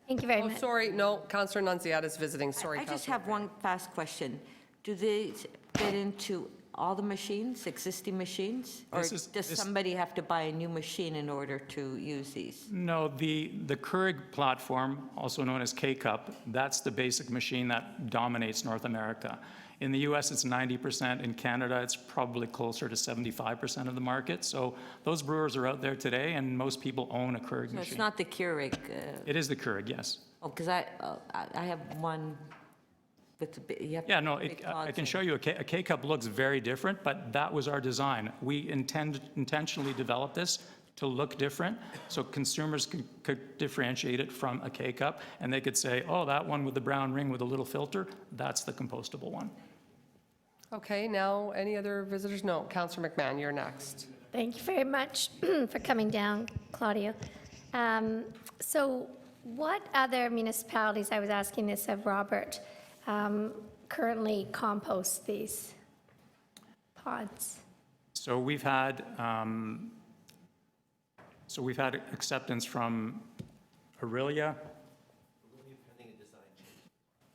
Thank you very Oh, much. sorry, no, Councillor Nunziata is visiting. Sorry, I just Councillor. have one fast question. Do they fit into all the machines, existing machines? Or This does somebody have to buy a new machine in order to use these? No, the Keurig platform, also known as K-Cup, that's the basic machine that dominates North America. In the US, it's 90%. In Canada, it's probably closer to 75% of the market. So those brewers are out there today, and most people own a Keurig So it's machine. not the Keurig? It is the Keurig, yes. Oh, because I have one with the, you have Yeah, no, big I pods can in. show you, a K-Cup looks very different, but that was our design. We intentionally developed this to look different, so consumers could differentiate it from a K-Cup, and they could say, oh, that one with the brown ring with a little filter, that's the compostable one. Okay, now, any other visitors? No, Councillor McMahon, you're next. Thank you very much for coming down, Claudio. So what other municipalities, I was asking this of Robert, currently compost these pods? So we've had acceptance from Aurelia,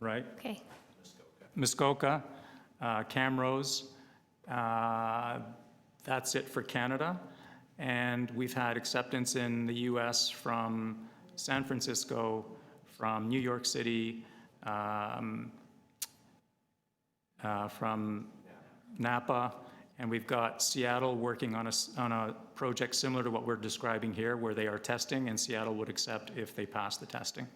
right? Okay. Muskoka, Camrose, that's it for Canada. And we've had acceptance in the US from San Francisco, from New York City, from Napa, and we've got Seattle working on a project similar to what we're describing here, where they are testing, and Seattle would accept if they pass the testing.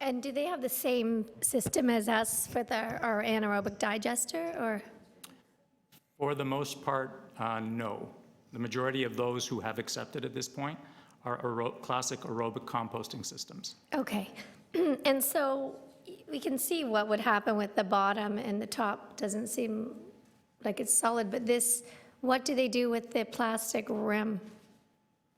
And do they have the same system as us for our anaerobic digester, or? For the most part, no. The majority of those who have accepted at this point are classic aerobic composting systems. Okay. And so we can see what would happen with the bottom, and the top doesn't seem like it's solid, but this, what do they do with the plastic rim?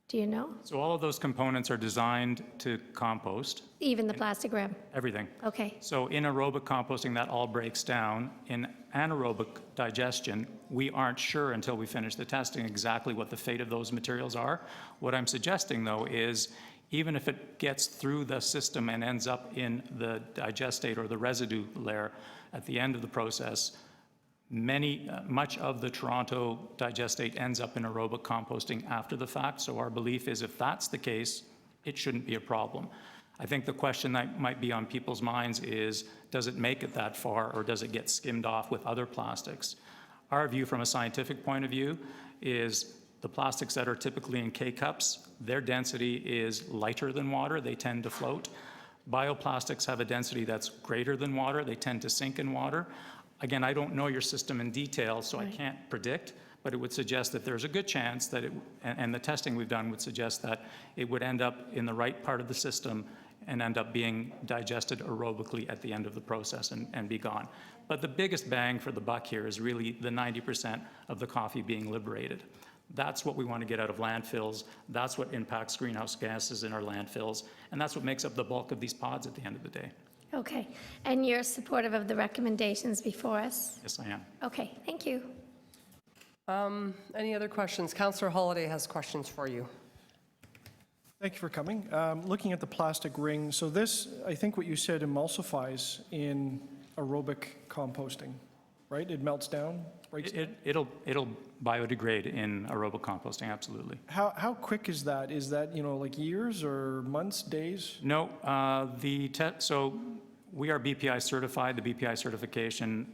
Do you know? So all of those components are designed to compost, Even the plastic rim? everything. Okay. So in aerobic composting, that all breaks down. In anaerobic digestion, we aren't sure until we finish the testing exactly what the fate of those materials are. What I'm suggesting, though, is even if it gets through the system and ends up in the digestate or the residue layer at the end of the process, much of the Toronto digestate ends up in aerobic composting after the fact. So our belief is if that's the case, it shouldn't be a problem. I think the question that might be on people's minds is, does it make it that far, or does it get skimmed off with other plastics? Our view from a scientific point of view is the plastics that are typically in K-cups, their density is lighter than water. They tend to float. Bioplastics have a density that's greater than water. They tend to sink in water. Again, I don't know your system in detail, so I can't predict, but it would suggest that there's a good chance that and the testing we've done would suggest that it would end up in the right part of the system and end up being digested aerobically at the end of the process and be gone. But the biggest bang for the buck here is really the 90% of the coffee being liberated. That's what we want to get out of landfills. That's what impacts greenhouse gases in our landfills. And that's what makes up the bulk of these pods at the end of the day. Okay. And you're supportive of the recommendations before us? Yes, I am. Okay, thank you. Any other questions? Councillor Holyday has questions for you. Thank you for coming. Looking at the plastic ring, so this, I think what you said emulsifies in aerobic composting, right? It melts down, breaks down? It'll biodegrade in aerobic composting, absolutely. How quick is that? Is that, like years or months, days? No, so we are BPI certified. The BPI certification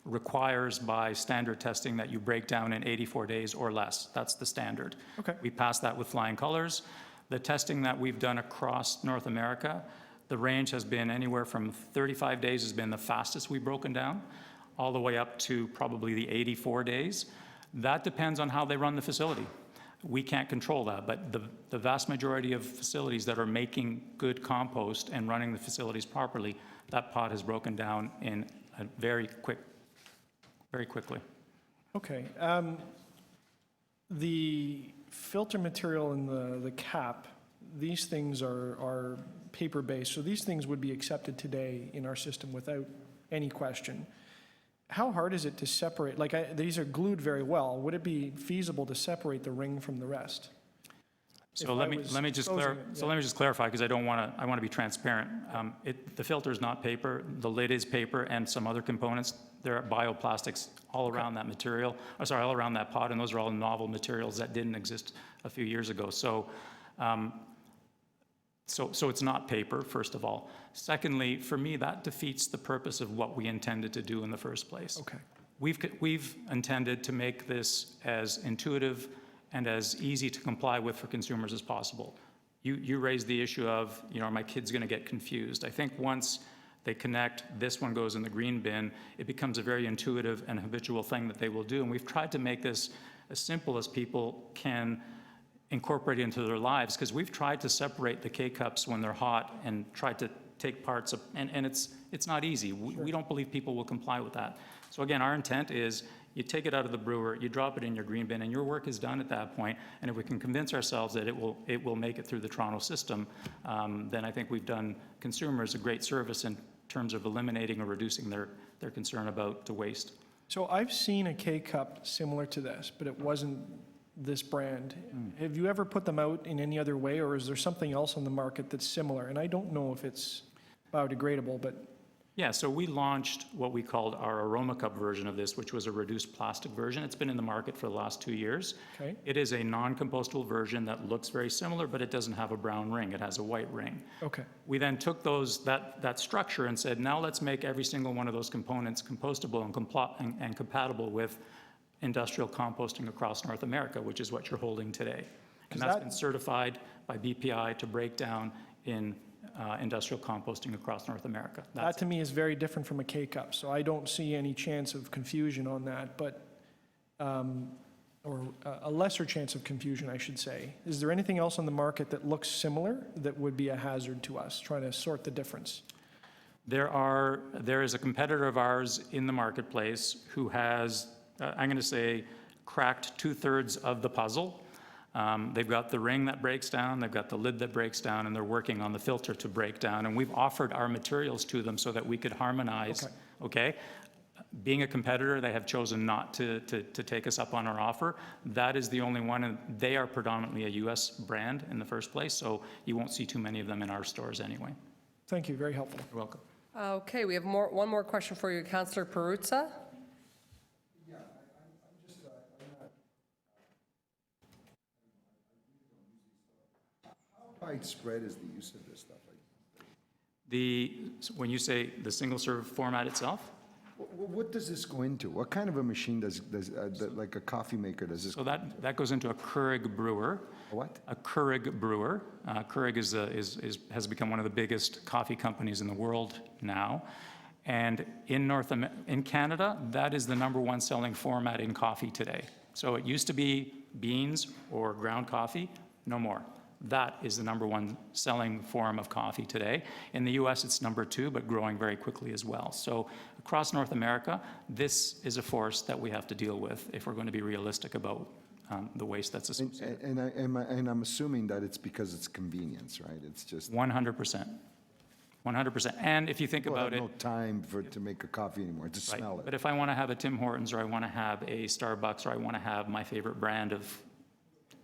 requires by standard testing that you break down in 84 days or less. That's the standard. Okay. We pass that with flying colors. The testing that we've done across North America, the range has been anywhere from 35 days has been the fastest we've broken down, all the way up to probably the 84 days. That depends on how they run the facility. We can't control that, but the vast majority of facilities that are making good compost and running the facilities properly, that pot has broken down in a very quickly. Okay. The filter material and the cap, these things are paper-based, so these things would be accepted today in our system without any question. How hard is it to separate? Like, these are glued very well. Would it be feasible to separate the ring from the rest? So let me just clarify, because I want to be transparent. The filter is not paper, the lid is paper, and some other components. There are bioplastics all around that material, all around that pot, and those are all novel materials that didn't exist a few years ago. So it's not paper, first of all. Secondly, for me, that defeats the purpose of what we intended to do in the first place. Okay. We've intended to make this as intuitive and as easy to comply with for consumers as possible. You raised the issue of, are my kids going to get confused? I think once they connect, this one goes in the green bin, it becomes a very intuitive and habitual thing that they will do. And we've tried to make this as simple as people can incorporate into their lives, because we've tried to separate the K-cups when they're hot and tried to take parts of, and it's not easy. We don't believe people will comply with that. So again, our intent is you take it out of the brewer, you drop it in your green bin, and your work is done at that point. And if we can convince ourselves that it will make it through the Toronto system, then I think we've done consumers a great service in terms of eliminating or reducing their concern about the waste. So I've seen a K-cup similar to this, but it wasn't this brand. Have you ever put them out in any other way, or is there something else on the market that's similar? And I don't know if it's biodegradable, but... Yeah, so we launched what we called our Aroma Cup version of this, which was a reduced plastic version. It's been in the market for the last 2 years. Okay. It is a non-compostable version that looks very similar, but it doesn't have a brown ring. It has a white ring. Okay. We then took that structure and said, now let's make every single one of those components compostable and compatible with industrial composting across North America, which is what you're holding today. And that's been certified by BPI to break down in industrial composting across North America. That to me is very different from a K-cup, so I don't see any chance of confusion on that, but, or a lesser chance of confusion, I should say. Is there anything else on the market that looks similar that would be a hazard to us, trying to sort the difference? There is a competitor of ours in the marketplace who has, I'm going to say, cracked 2/3 of the puzzle. They've got the ring that breaks down, they've got the lid that breaks down, and they're working on the filter to break down. And we've offered our materials to them so that we could harmonize, okay? Being a competitor, they have chosen not to take us up on our offer. That is the only one, and they are predominantly a US brand in the first place, so you won't see too many of them in our stores anyway. Thank you, very helpful. You're welcome. Okay, we have one more question for you, Councillor Perruzza. Widespread is the use of this stuff? When you say the single-serve format itself? What does this go into? What kind of a machine does like a coffee maker, does this? So that goes into a Keurig brewer. A what? A Keurig brewer. Keurig has become one of the biggest coffee companies in the world now. And in Canada, that is the #1 selling format in coffee today. So it used to be beans or ground coffee, no more. That is the #1 selling form of coffee today. In the US, it's #2, but growing very quickly as well. So across North America, this is a force that we have to deal with if we're going to be realistic about the waste that's associated. And I'm assuming that it's because it's convenience, right? It's just... 100%. 100%. And if you think about it... no time to make a coffee anymore, to smell it. But if I want to have a Tim Hortons, or I want to have a Starbucks, or I want to have my favorite brand of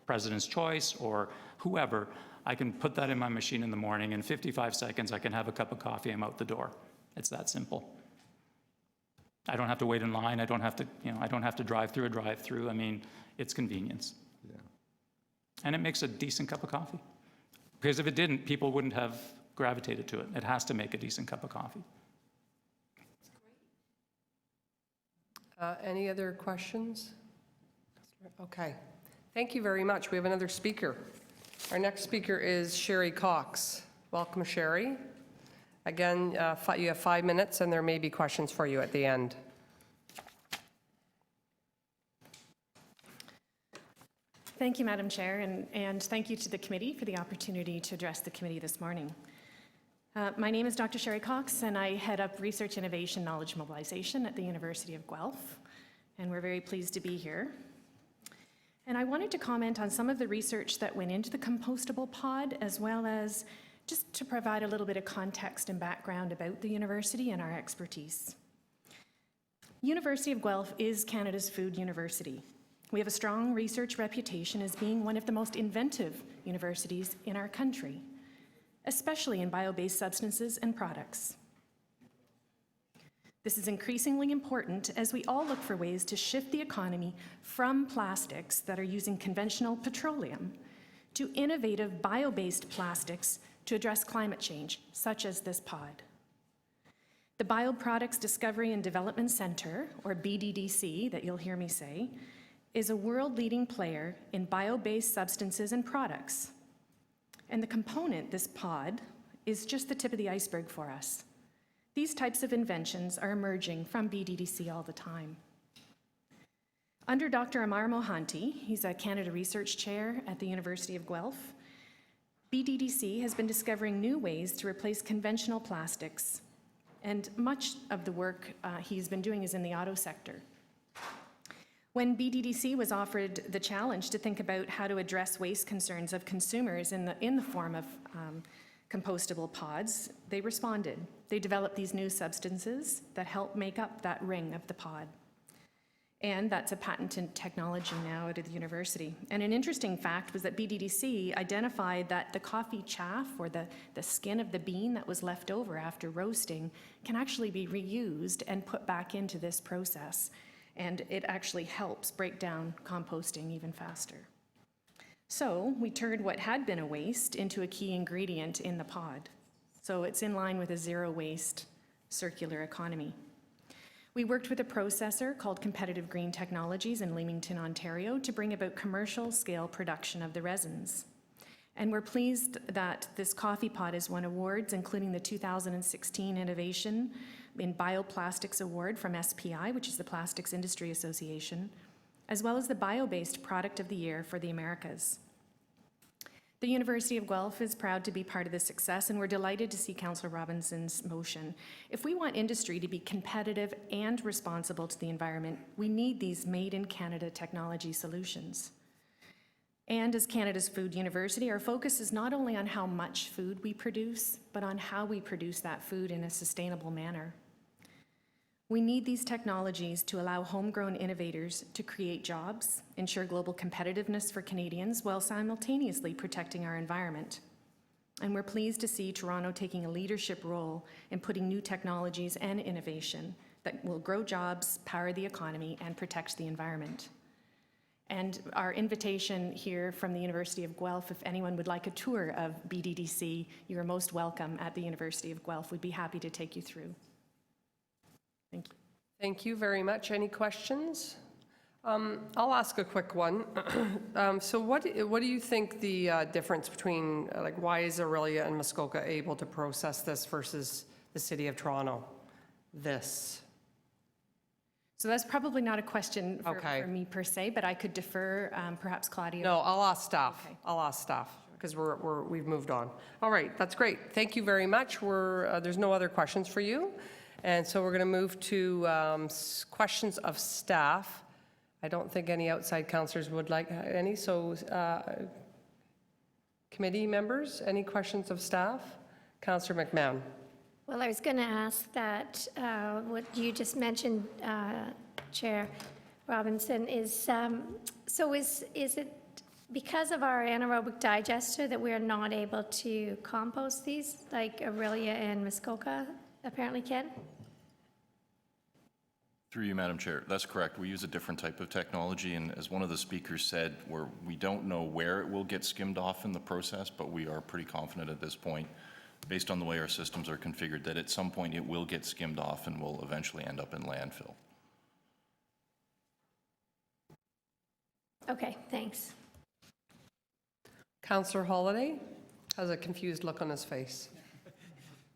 President's Choice or whoever, I can put that in my machine in the morning. In 55 seconds, I can have a cup of coffee. I'm out the door. It's that simple. I don't have to wait in line. I don't have to, I don't have to drive through a drive-through. I mean, it's convenience. Yeah. And it makes a decent cup of coffee. Because if it didn't, people wouldn't have gravitated to it. It has to make a decent cup of coffee. Any other questions? Okay. Thank you very much. We have another speaker. Our next speaker is Sherry Cox. Welcome, Sherry. Again, you have 5 minutes, and there may be questions for you at the end. Thank you, Madam Chair, and thank you to the committee for the opportunity to address the committee this morning. My name is Dr. Sherry Cox, and I head up Research, Innovation, Knowledge Mobilization at the University of Guelph, and we're very pleased to be here. And I wanted to comment on some of the research that went into the compostable pod, as well as just to provide a little bit of context and background about the university and our expertise. University of Guelph is Canada's food university. We have a strong research reputation as being one of the most inventive universities in our country, especially in bio-based substances and products. This is increasingly important as we all look for ways to shift the economy from plastics that are using conventional petroleum to innovative bio-based plastics to address climate change, such as this pod. The Bioproducts Discovery and Development Center, or BDDC, that you'll hear me say, is a world-leading player in bio-based substances and products. And the component, this pod, is just the tip of the iceberg for us. These types of inventions are emerging from BDDC all the time. Under Dr. Amar Mohanty, he's a Canada Research Chair at the University of Guelph, BDDC has been discovering new ways to replace conventional plastics, and much of the work he's been doing is in the auto sector. When BDDC was offered the challenge to think about how to address waste concerns of consumers in the form of compostable pods, they responded. They developed these new substances that help make up that ring of the pod. And that's a patented technology now out of the university. And an interesting fact was that BDDC identified that the coffee chaff, or the skin of the bean that was left over after roasting, can actually be reused and put back into this process. And it actually helps break down composting even faster. So we turned what had been a waste into a key ingredient in the pod. So it's in line with a zero waste circular economy. We worked with a processor called Competitive Green Technologies in Leamington, Ontario, to bring about commercial scale production of the resins. And we're pleased that this coffee pod has won awards, including the 2016 Innovation in Bioplastics Award from SPI, which is the Plastics Industry Association, as well as the Bio-Based Product of the Year for the Americas. The University of Guelph is proud to be part of this success, and we're delighted to see Councillor Robinson's motion. If we want industry to be competitive and responsible to the environment, we need these made-in-Canada technology solutions. And as Canada's food university, our focus is not only on how much food we produce, but on how we produce that food in a sustainable manner. We need these technologies to allow homegrown innovators to create jobs, ensure global competitiveness for Canadians, while simultaneously protecting our environment. And we're pleased to see Toronto taking a leadership role in putting new technologies and innovation that will grow jobs, power the economy, and protect the environment. And our invitation here from the University of Guelph, if anyone would like a tour of BDDC, you are most welcome at the University of Guelph. We'd be happy to take you through. Thank you. Thank you very much. Any questions? I'll ask a quick one. So what do you think the difference between, why is Orillia and Muskoka able to process this versus the City of Toronto? So that's probably not a question Okay. for me per se, but I could defer, perhaps Claudia. No, I'll ask staff. Okay. I'll ask staff, because we've moved on. All right, that's great. Thank you very much. There's no other questions for you. And so we're going to move to questions of staff. I don't think any outside councillors would like any. So committee members, any questions of staff? Councillor McMahon. Well, I was going to ask that what you just mentioned, Chair Robinson, is so is it because of our anaerobic digester, that we are not able to compost these, like Aurelia and Muskoka apparently can? Through you, Madam Chair, that's correct. We use a different type of technology, and as one of the speakers said, we don't know where it will get skimmed off in the process, but we are pretty confident at this point, based on the way our systems are configured, that at some point it will get skimmed off and will eventually end up in landfill. Okay, thanks. Councillor Holliday has a confused look on his face.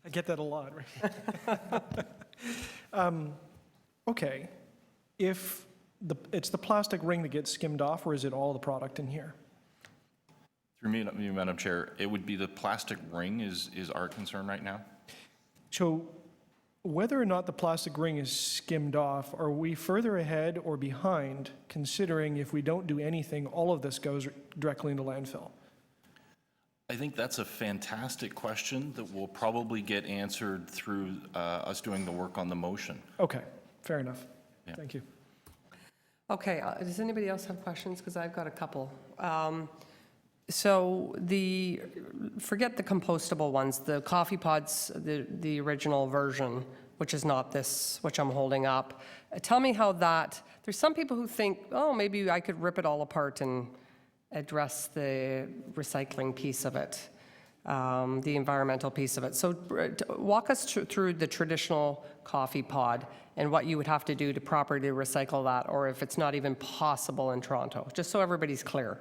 I get that a lot, right? Okay, if it's the plastic ring that gets skimmed off, or is it all the product in here? Through me, Madam Chair, it would be the plastic ring is our concern right now. So whether or not the plastic ring is skimmed off, are we further ahead or behind, considering if we don't do anything, all of this goes directly into landfill? I think that's a fantastic question that will probably get answered through us doing the work on the motion. Okay, fair enough. Yeah. Thank you. Okay, does anybody else have questions? Because I've got a couple. So forget the compostable ones, the coffee pods, the original version, which is not this, which I'm holding up. Tell me how there's some people who think, oh, maybe I could rip it all apart and address the recycling piece of it, the environmental piece of it. So walk us through the traditional coffee pod and what you would have to do to properly recycle that, or if it's not even possible in Toronto, just so everybody's clear.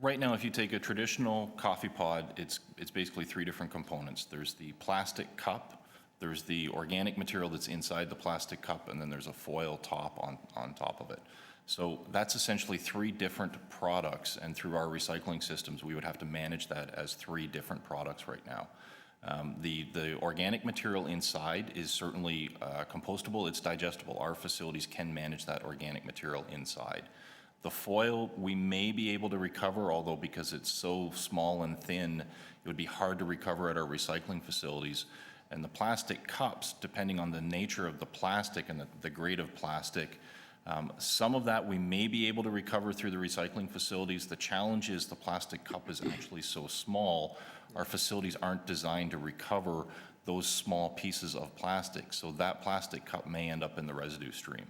Right now, if you take a traditional coffee pod, it's basically three different components. There's the plastic cup, there's the organic material that's inside the plastic cup, and then there's a foil top on top of it. So that's essentially three different products, and through our recycling systems, we would have to manage that as three different products right now. The organic material inside is certainly compostable, it's digestible. Our facilities can manage that organic material inside. The foil, we may be able to recover, although because it's so small and thin, it would be hard to recover at our recycling facilities. And the plastic cups, depending on the nature of the plastic and the grade of plastic, some of that we may be able to recover through the recycling facilities. The challenge is the plastic cup is actually so small, our facilities aren't designed to recover those small pieces of plastic. So that plastic cup may end up in the residue stream.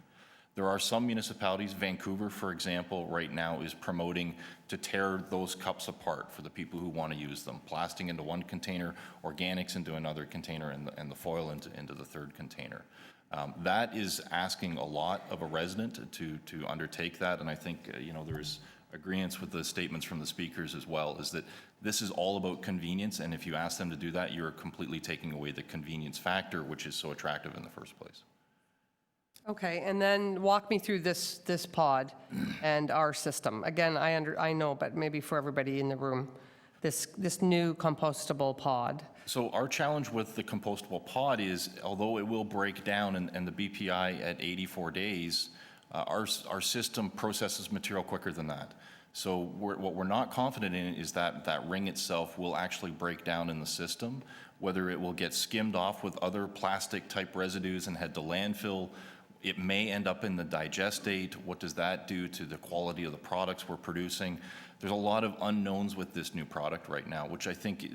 There are some municipalities, Vancouver, for example, right now is promoting to tear those cups apart for the people who want to use them. Plastic into one container, organics into another container, and the foil into the third container. That is asking a lot of a resident to undertake that, and I think there's agreement with the statements from the speakers as well, is that this is all about convenience, and if you ask them to do that, you're completely taking away the convenience factor, which is so attractive in the first place. Okay, and then walk me through this pod and our system. Again, I know, but maybe for everybody in the room, this new compostable pod. So our challenge with the compostable pod is, although it will break down and the BPI at 84 days, our system processes material quicker than that. So what we're not confident in is that ring itself will actually break down in the system, whether it will get skimmed off with other plastic type residues and head to landfill. It may end up in the digestate. What does that do to the quality of the products we're producing? There's a lot of unknowns with this new product right now, which I think,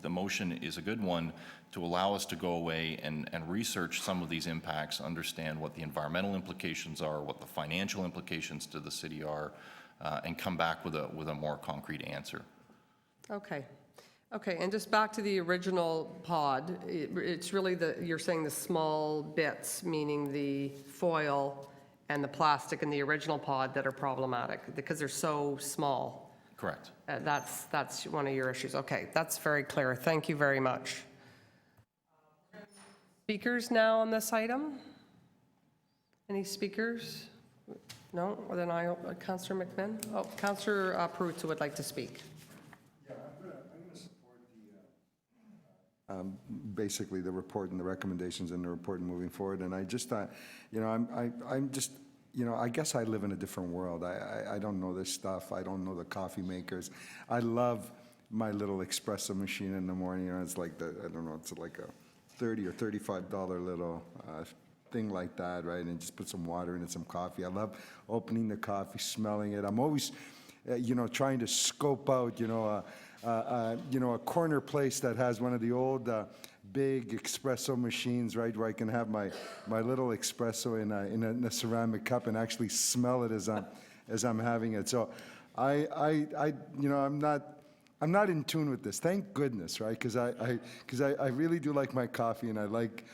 the motion is a good one to allow us to go away and research some of these impacts, understand what the environmental implications are, what the financial implications to the city are, and come back with a more concrete answer. Okay. Okay, and just back to the original pod, it's really you're saying the small bits, meaning the foil and the plastic in the original pod that are problematic because they're so small. Correct. That's one of your issues. Okay, that's very clear. Thank you very much. Speakers now on this item? Any speakers? No? Well, then Councillor McMinn? Oh, Councillor Perruzza would like to speak. Basically the report and the recommendations in the report and moving forward. And I just thought, I guess I live in a different world. I don't know this stuff. I don't know the coffee makers. I love my little espresso machine in the morning. It's like it's like a $30 or $35 little thing like that, right? And just put some water in it, some coffee. I love opening the coffee, smelling it. I'm always, trying to scope out, a corner place that has one of the old big espresso machines, right, where I can have my little espresso in a ceramic cup and actually smell it as I'm having it. So I'm not in tune with this. Thank goodness, right? Because I really do like my coffee, and I like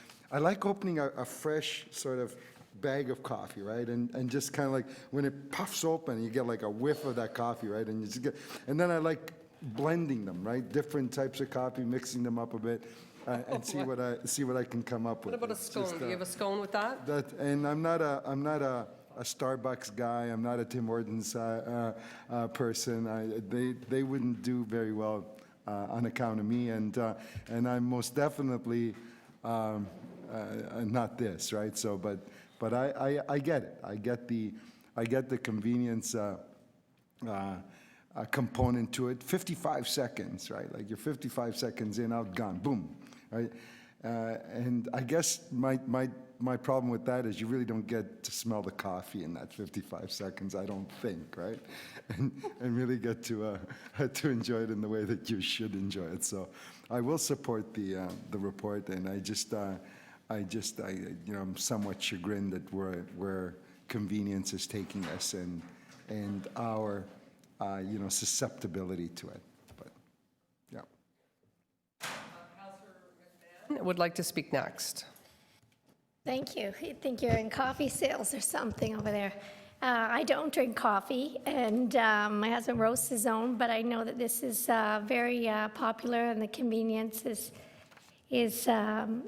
opening a fresh sort of bag of coffee, right? And just kind of like when it puffs open, you get like a whiff of that coffee, right? And you just get, and then I like blending them, right? Different types of coffee, mixing them up a bit, and see what I can come up with. What about a It's scone? just, Do you have a scone with that? And I'm not a Starbucks guy. I'm not a Tim Hortons person. They wouldn't do very well on account of me, and I'm most definitely not this, right? So, but I get it. I get the convenience component to it. 55 seconds, right? Like you're 55 seconds in, out, gone, boom, right? And I guess my problem with that is you really don't get to smell the coffee in that 55 seconds, I don't think, right? And really get to enjoy it in the way that you should enjoy it. So I will support the report, and I'm somewhat chagrined that where convenience is taking us and our susceptibility to it. But yeah. Would like to speak next. Thank you. I think you're in coffee sales or something over there. I don't drink coffee, and my husband roasts his own, but I know that this is very popular, and the convenience is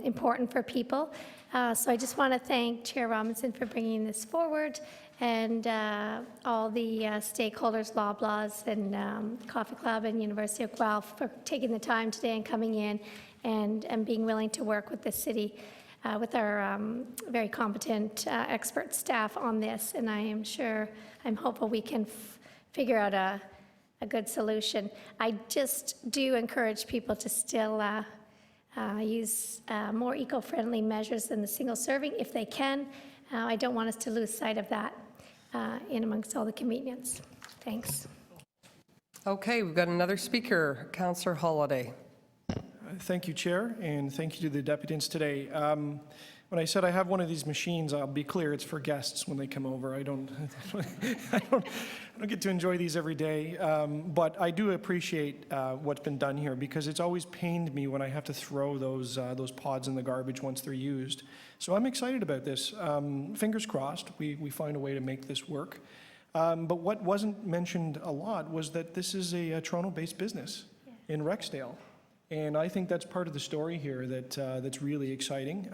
important for people. So I just want to thank Chair Robinson for bringing this forward, and all the stakeholders, Loblaws and Coffee Club and University of Guelph for taking the time today and coming in and being willing to work with the city, with our very competent expert staff on this. And I'm hopeful we can figure out a good solution. I just do encourage people to still use more eco-friendly measures than the single serving if they can. I don't want us to lose sight of that in amongst all the convenience. Thanks. Okay, we've got another speaker, Councillor Holiday. Thank you, Chair, and thank you to the deputants today. When I said I have one of these machines, I'll be clear, it's for guests when they come over. I don't get to enjoy these every day, but I do appreciate what's been done here, because it's always pained me when I have to throw those pods in the garbage once they're used. So I'm excited about this. Fingers crossed, we find a way to make this work. But what wasn't mentioned a lot was that this is a Toronto-based business in Rexdale. And I think that's part of the story here that's really exciting.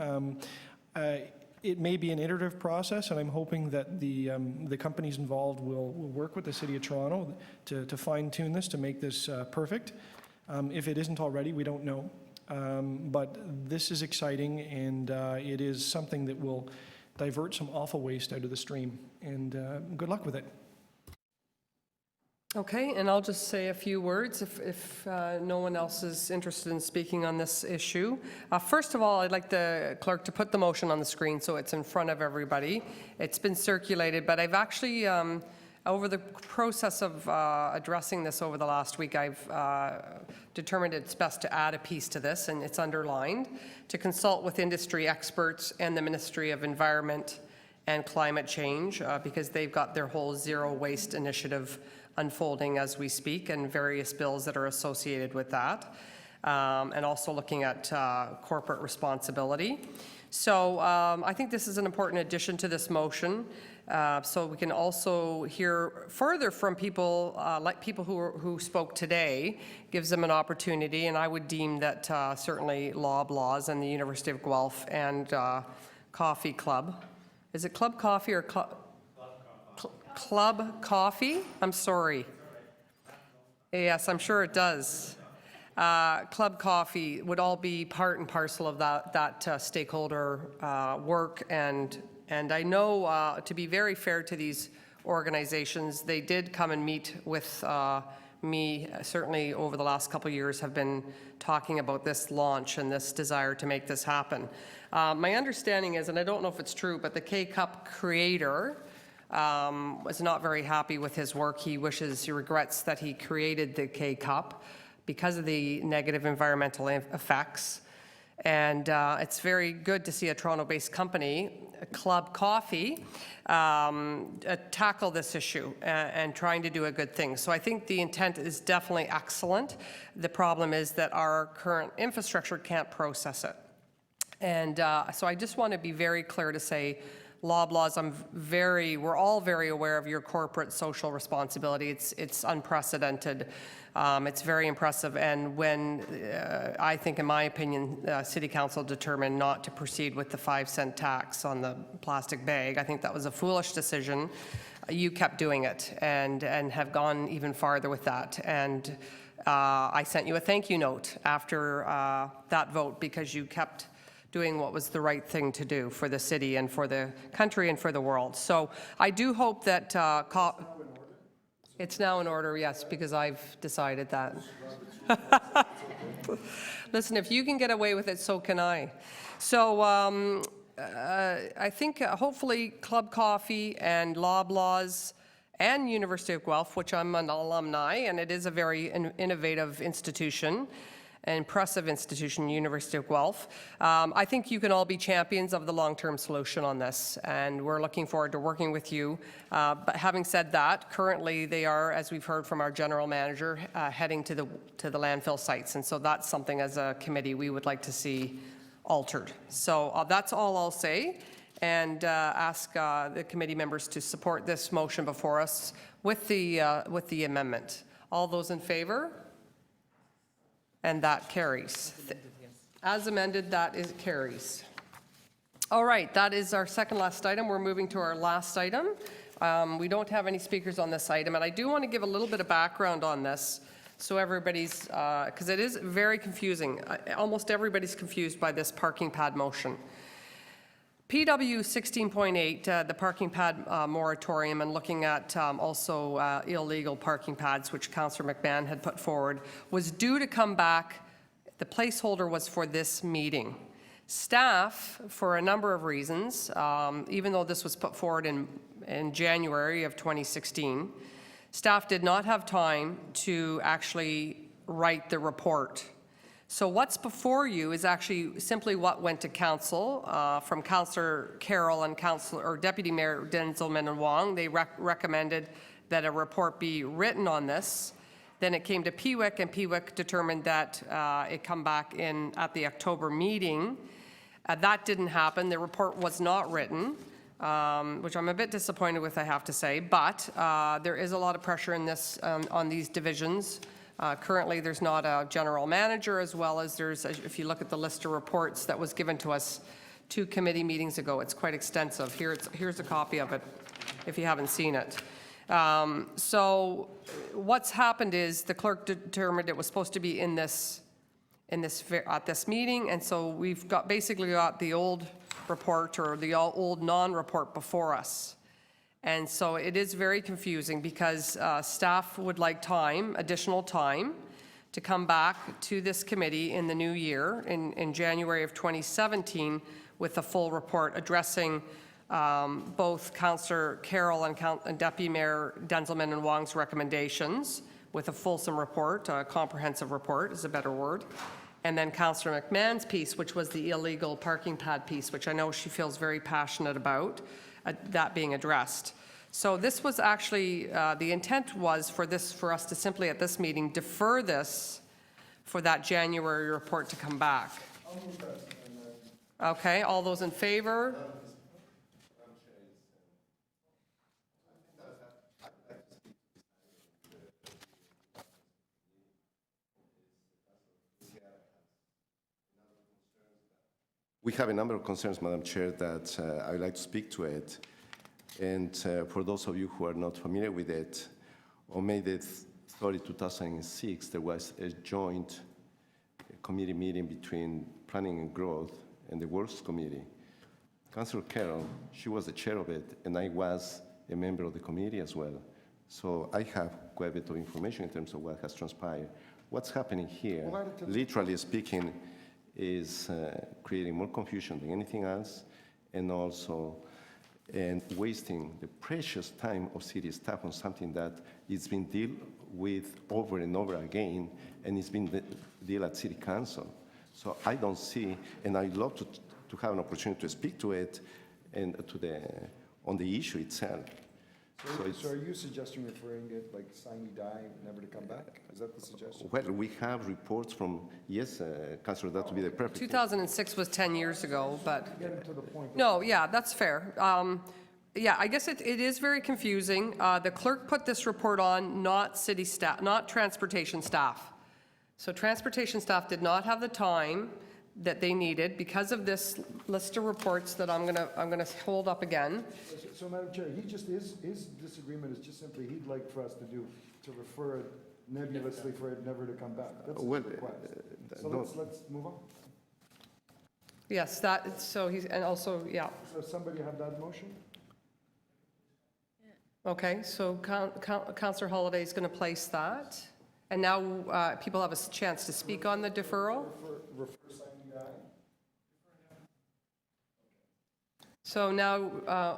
It may be an iterative process, and I'm hoping that the companies involved will work with the City of Toronto to fine-tune this, to make this perfect. If it isn't already, we don't know. But this is exciting, and it is something that will divert some awful waste out of the stream. And good luck with it. Okay, and I'll just say a few words if no one else is interested in speaking on this issue. First of all, I'd like the clerk to put the motion on the screen so it's in front of everybody. It's been circulated, but I've actually, over the process of addressing this over the last week, I've determined it's best to add a piece to this, and it's underlined, to consult with industry experts and the Ministry of Environment and Climate Change, because they've got their whole zero waste initiative unfolding as we speak, and various bills that are associated with that, and also looking at corporate responsibility. So I think this is an important addition to this motion, so we can also hear further from people, like people who spoke today, gives them an opportunity, and I would deem that certainly Loblaws and the University of Guelph and Coffee Club. Is it Club Coffee or Club Coffee? I'm sorry. Yes, I'm sure it does. Club Coffee would all be part and parcel of that stakeholder work. And I know, to be very fair to these organizations, they did come and meet with me, certainly over the last couple of years, have been talking about this launch and this desire to make this happen. My understanding is, and I don't know if it's true, but the K-Cup creator was not very happy with his work. He regrets that he created the K-Cup because of the negative environmental effects. And it's very good to see a Toronto-based company, Club Coffee, tackle this issue and trying to do a good thing. So I think the intent is definitely excellent. The problem is that our current infrastructure can't process it. And so I just want to be very clear to say, Loblaws, we're all very aware of your corporate social responsibility. It's unprecedented. It's very impressive. And when I think, in my opinion, City Council determined not to proceed with the 5-cent tax on the plastic bag, I think that was a foolish decision. You kept doing it and have gone even farther with that. And I sent you a thank you note after that vote because you kept doing what was the right thing to do for the city and for the country and for the world. So I do hope that it's now in order, yes, because I've decided that. Listen, if you can get away with it, so can I. So I think hopefully Club Coffee and Loblaws and University of Guelph, which I'm an alumni, and it is a very innovative institution, impressive institution, University of Guelph. I think you can all be champions of the long-term solution on this, and we're looking forward to working with you. But having said that, currently they are, as we've heard from our general manager, heading to the landfill sites, and so that's something as a committee we would like to see altered. So that's all I'll say, and ask the committee members to support this motion before us with the amendment. All those in favor? And that carries. As amended, that carries. All right, that is our second last item. We're moving to our last item. We don't have any speakers on this item, and I do want to give a little bit of background on this so everybody's, because it is very confusing. Almost everybody's confused by this parking pad motion. PW 16.8, the parking pad moratorium, and looking at also illegal parking pads, which Councillor McMahon had put forward, was due to come back. The placeholder was for this meeting. Staff, for a number of reasons, even though this was put forward in January of 2016, staff did not have time to actually write the report. So what's before you is actually simply what went to council from Councillor Carroll and Deputy Mayor Denzelman and Wong. They recommended that a report be written on this. Then it came to PWIC, and PWIC determined that it come back at the October meeting. That didn't happen. The report was not written, which I'm a bit disappointed with, I have to say. But there is a lot of pressure in this on these divisions. Currently, there's not a general manager, as well as there's, if you look at the list of reports that was given to us 2 committee meetings ago, it's quite extensive. Here's a copy of it, if you haven't seen it. So what's happened is the clerk determined it was supposed to be at this meeting, and so we've basically got the old report or the old non-report before us. And so it is very confusing because staff would like additional time, to come back to this committee in the new year, in January of 2017, with a full report addressing both Councillor Carroll and Deputy Mayor Denzelman and Wong's recommendations, with a fulsome report, a comprehensive report is a better word, and then Councillor McMahon's piece, which was the illegal parking pad piece, which I know she feels very passionate about, that being addressed. So this was actually, the intent was for us to simply at this meeting defer this for that January report to come back. Okay, all those in favor? We have a number of concerns, Madam Chair, that I would like to speak to it. And for those of you who are not familiar with it, on May 30, 2006, there was a joint committee meeting between Planning and Growth and the Works Committee. Councillor Carroll, she was the chair of it, and I was a member of the committee as well. So I have quite a bit of information in terms of what has transpired. What's happening here, literally speaking, is creating more confusion than anything else, and also and wasting the precious time of city staff on something that it's been dealt with over and over again, and it's been dealt at city council. So I don't see, and I'd love to have an opportunity to speak to it and on the issue itself. So are you suggesting referring it like sine die, never to come back? Is that the suggestion? Well, we have reports from, yes, Councillor, that would be the perfect. 2006 was 10 years ago, but, Getting to the point. no, yeah, that's fair. Yeah, I guess it is very confusing. The clerk put this report on, not city staff, not transportation staff. So transportation staff did not have the time that they needed because of this list of reports that I'm gonna hold up again. So, Madam Chair, his disagreement is just simply he'd like for us to refer it nebulously for it never to come back. That's his Well, request. So no. let's move on. Yes, that, so he's, and also, yeah. So somebody have that motion? Okay, so Councillor Holliday is going to place that. And now people have a chance to speak on the deferral. Refer sine die? So now,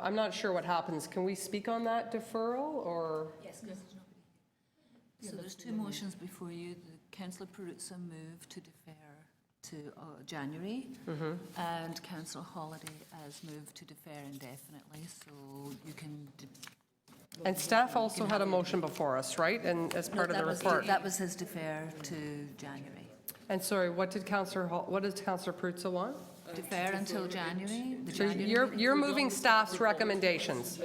I'm not sure what happens. Can we speak on that deferral, or? Yes, because there's nobody here. So there's two motions before you. The Councillor Perruzza moved to defer to January, and Councillor Holliday has moved to defer indefinitely, so you can... And staff also had a motion before us, right? And as part of the report. That was his defer to January. And sorry, what did Councillor Perruzza want? Defer until January? the So January you're meeting? you're moving staff's recommendations.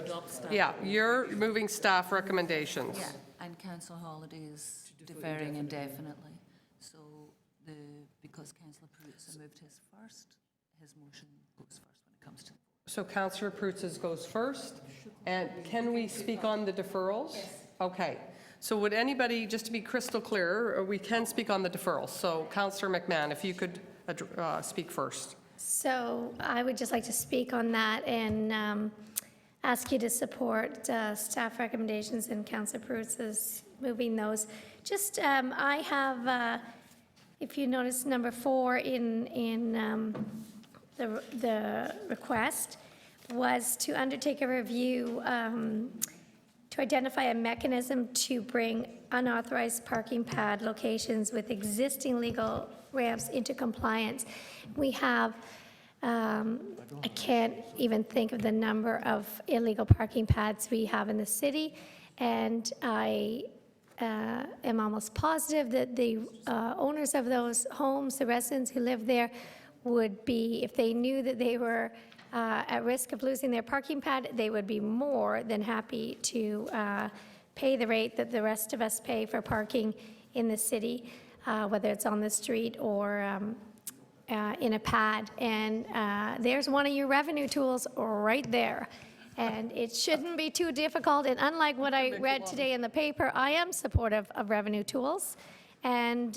Yeah, you're moving staff recommendations. Yeah, and Councillor Holliday is deferring indefinitely. So because Councillor Perruzza moved his first, his motion goes first when it comes to... So Councillor Perruzza's goes first. And can we speak on the deferrals? Yes. Okay. So would anybody, just to be crystal clear, we can speak on the deferrals. So Councillor McMahon, if you could speak first. So I would just like to speak on that and ask you to support staff recommendations and Councillor Perruzza's moving those. Just, I have, if you notice, number 4 in the request was to undertake a review to identify a mechanism to bring unauthorized parking pad locations with existing legal ramps into compliance. We have, I can't even think of the number of illegal parking pads we have in the city, and I am almost positive that the owners of those homes, the residents who live there, would be, if they knew that they were at risk of losing their parking pad, they would be more than happy to pay the rate that the rest of us pay for parking in the city, whether it's on the street or in a pad. And there's one of your revenue tools right there. And it shouldn't be too difficult. And unlike what I read today in the paper, I am supportive of revenue tools. And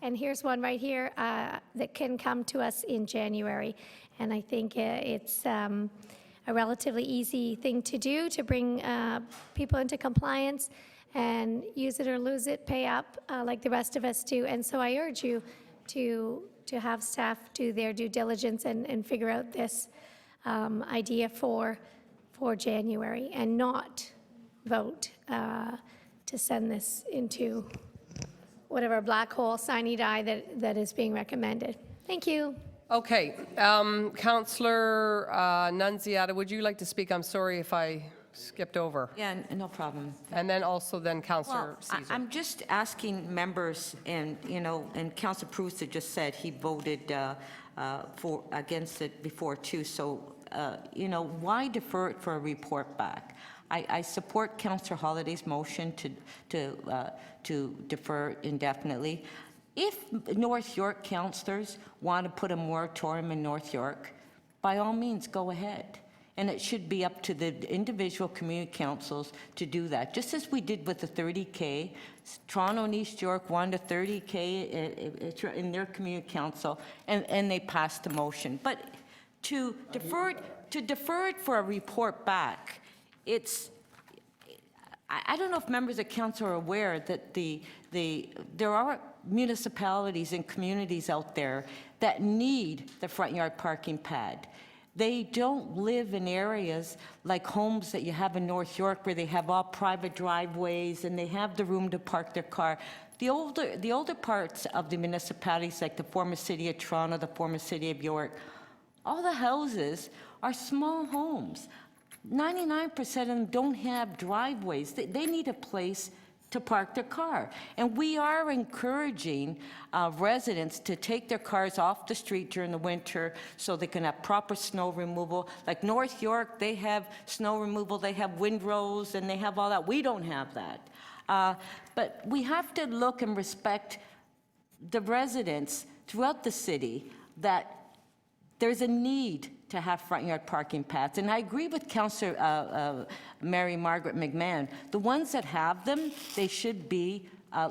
here's one right here that can come to us in January. And I think it's a relatively easy thing to do to bring people into compliance and use it or lose it, pay up like the rest of us do. And so I urge you to have staff do their due diligence and figure out this idea for January and not vote to send this into whatever black hole sine die that is being recommended. Thank you. Okay, Councillor Nunziata, would you like to speak? I'm sorry if I skipped over. Yeah, no problem. And then also then Councillor Well, Caesar. I'm just asking members, and, and Councillor Perruzza just said he voted against it before too, so, why defer it for a report back? I support Councillor Holliday's motion to defer indefinitely. If North York councillors want to put a moratorium in North York, by all means, go ahead. And it should be up to the individual community councils to do that, just as we did with the 30K. Toronto and East York wanted a 30K in their community council, and they passed the motion. But to defer it for a report back, I don't know if members of council are aware that there are municipalities and communities out there that need the front yard parking pad. They don't live in areas like homes that you have in North York where they have all private driveways and they have the room to park their car. The older parts of the municipalities, like the former city of Toronto, the former city of York, all the houses are small homes. 99% of them don't have driveways. They need a place to park their car. And we are encouraging residents to take their cars off the street during the winter so they can have proper snow removal. Like North York, they have snow removal, they have windrows, and they have all that. We don't have that. But we have to look and respect the residents throughout the city that there's a need to have front yard parking paths. And I agree with Councillor Mary Margaret McMahon. The ones that have them, they should be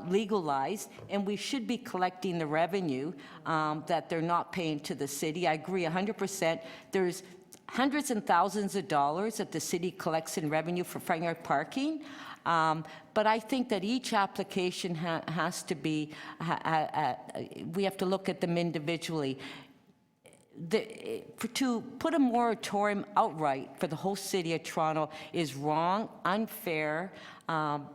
legalized, and we should be collecting the revenue that they're not paying to the city. I agree 100%. There's hundreds and thousands of dollars that the city collects in revenue for front yard parking. But I think that each application has to be, we have to look at them individually. To put a moratorium outright for the whole city of Toronto is wrong, unfair,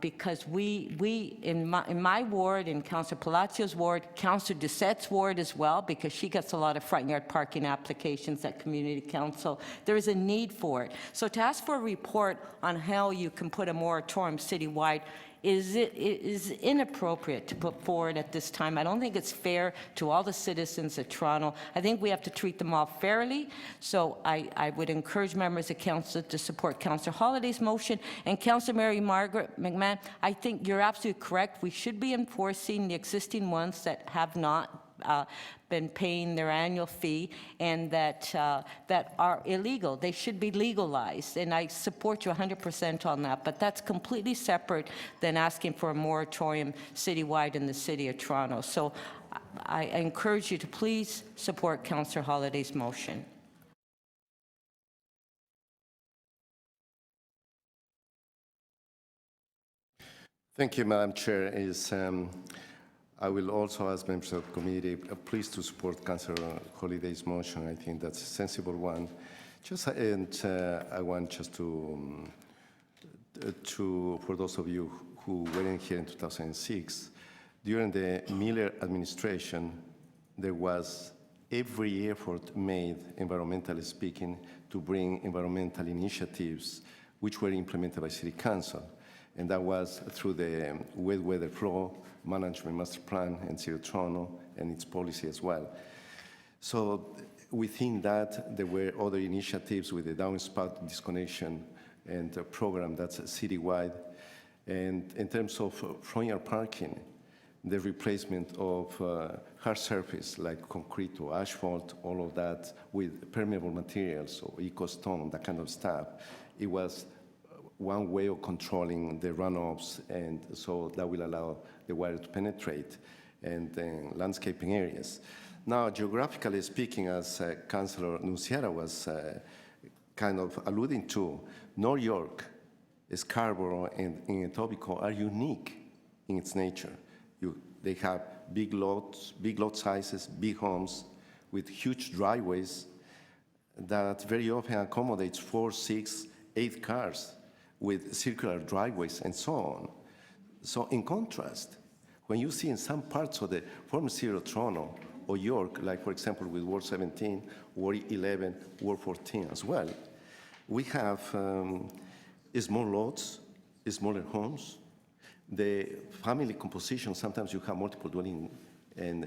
because we in my ward, in Councillor Palacios' ward, Councillor Doucette's ward as well, because she gets a lot of front yard parking applications at Community Council, there is a need for it. So to ask for a report on how you can put a moratorium citywide is inappropriate to put forward at this time. I don't think it's fair to all the citizens of Toronto. I think we have to treat them all fairly. So I would encourage members of council to support Councillor Holiday's motion. And Councillor Mary Margaret McMahon, I think you're absolutely correct. We should be enforcing the existing ones that have not been paying their annual fee and that are illegal. They should be legalized, and I support you 100% on that, but that's completely separate than asking for a moratorium citywide in the city of Toronto. So I encourage you to please support Councillor Holiday's motion. Thank you, Madam Chair. I will also ask members of the committee, please to support Councillor Holiday's motion. I think that's a sensible one. I want just to, for those of you who weren't here in 2006, during the Miller administration, there was every effort made, environmentally speaking, to bring environmental initiatives which were implemented by City Council. And that was through the wet weather flow management master plan and City of Toronto and its policy as well. So within that, there were other initiatives with the downspout disconnection and a program that's citywide. And in terms of front yard parking, the replacement of hard surface like concrete or asphalt, all of that with permeable materials or eco-stone, that kind of stuff, it was one way of controlling the runoffs, and so that will allow the water to penetrate and landscaping areas. Now, geographically speaking, as Councillor Nunziata was kind of alluding to, North York, Scarborough, and Etobicoke are unique in its nature. They have big lots, big lot sizes, big homes with huge driveways that very often accommodates 4, 6, 8 cars with circular driveways and so on. So in contrast, when you see in some parts of the former city of Toronto or York, like for example with Ward 17, Ward 11, Ward 14 as well, we have small lots, smaller homes. The family composition, sometimes you have multiple dwelling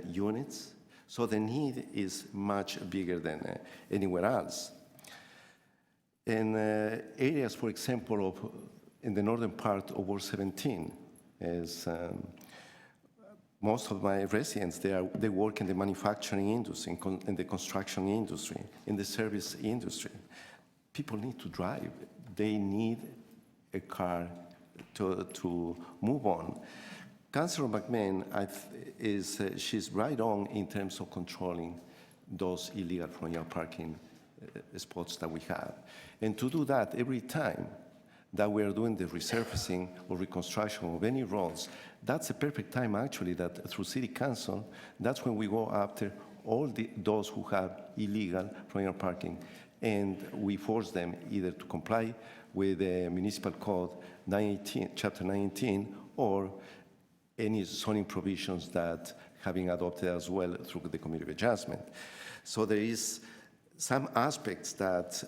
units, so the need is much bigger than anywhere else. In areas, for example, in the northern part of Ward 17, as most of my residents, they work in the manufacturing industry, in the construction industry, in the service industry. People need to drive. They need a car to move on. Councillor McMahon she's right on in terms of controlling those illegal front yard parking spots that we have. And to do that, every time that we are doing the resurfacing or reconstruction of any roads, that's a perfect time actually that through City Council, that's when we go after all those who have illegal front yard parking and we force them either to comply with the municipal code 918, chapter 19, or any zoning provisions that have been adopted as well through the community adjustment. So there is some aspects that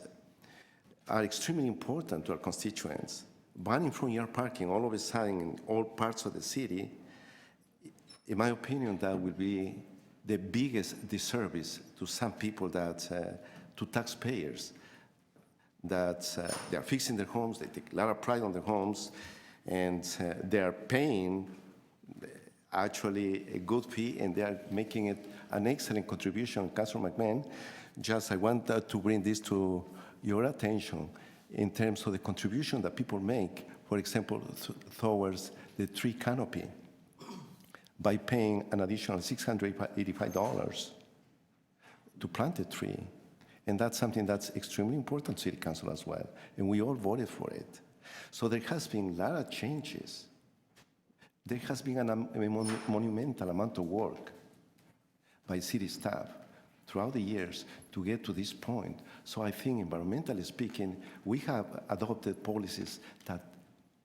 are extremely important to our constituents. Banning front yard parking all of a sudden in all parts of the city, in my opinion, that will be the biggest disservice to some people that, to taxpayers, that they are fixing their homes, they take a lot of pride on their homes, and they are paying actually a good fee, and they are making it an excellent contribution. Councilor McMahon, just I want to bring this to your attention in terms of the contribution that people make, for example, towards the tree canopy, by paying an additional $685 to plant a tree. And that's something that's extremely important to City Council as well, and we all voted for it. So there has been a lot of changes. There has been a monumental amount of work by city staff throughout the years to get to this point. So I think, environmentally speaking, we have adopted policies that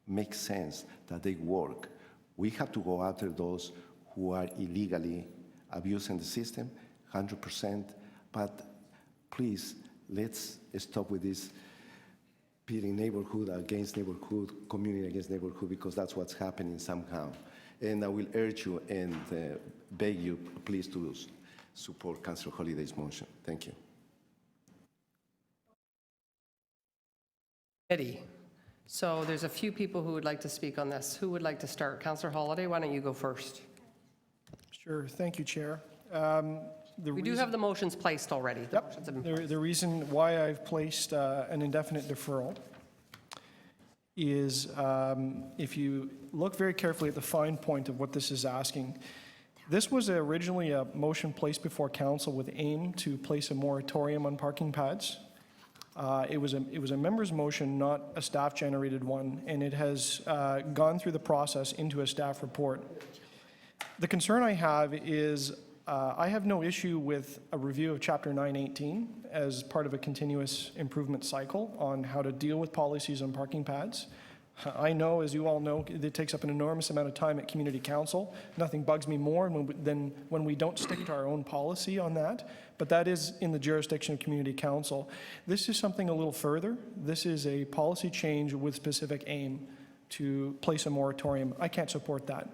make sense, that they work. We have to go after those who are illegally abusing the system, 100%, but please, let's stop with this pitting neighborhood against neighborhood, community against neighborhood, because that's what's happening somehow. And I will urge you and beg you, please, to support Councilor Holiday's motion. Thank you. Eddie. So there's a few people who would like to speak on this. Who would like to start? Councilor Holiday, why don't you go first? Sure, thank you, Chair. We do have the motions placed already. The motions have been placed. The reason why I've placed an indefinite deferral is if you look very carefully at the fine point of what this is asking, this was originally a motion placed before council with aim to place a moratorium on parking pads. It was a member's motion, not a staff-generated one, and it has gone through the process into a staff report. The concern I have is I have no issue with a review of Chapter 918 as part of a continuous improvement cycle on how to deal with policies on parking pads. I know, as you all know, it takes up an enormous amount of time at Community Council. Nothing bugs me more than when we don't stick to our own policy on that, but that is in the jurisdiction of Community Council. This is something a little further. This is a policy change with specific aim to place a moratorium. I can't support that.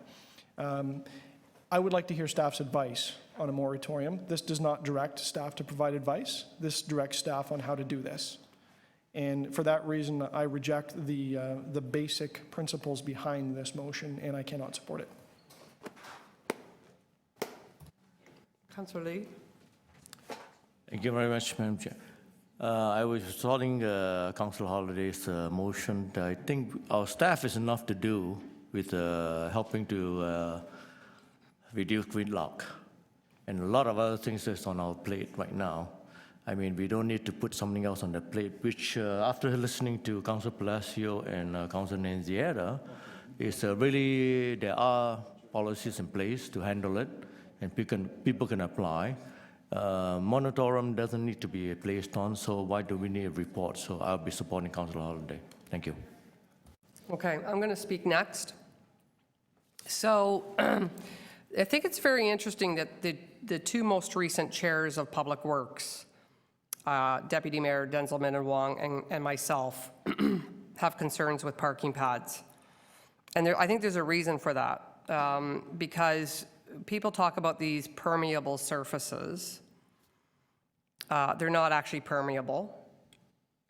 I would like to hear staff's advice on a moratorium. This does not direct staff to provide advice. This directs staff on how to do this. And for that reason, I reject the basic principles behind this motion, and I cannot support it. Councilor Lee. Thank you very much, Madam Chair. I was supporting Councilor Holiday's motion. I think our staff is enough to do with helping to reduce gridlock. And a lot of other things is on our plate right now. I mean, we don't need to put something else on the plate, which after listening to Councilor Palacio and Councilor Nunziata, is really, there are policies in place to handle it, and people can apply. Moratorium doesn't need to be placed on, so why do we need a report? So I'll be supporting Councilor Holiday. Thank you. Okay, I'm going to speak next. So I think it's very interesting that the two most recent chairs of Public Works, Deputy Mayor Denzelman and Wong and myself, have concerns with parking pads. And I think there's a reason for that, because people talk about these permeable surfaces. They're not actually permeable.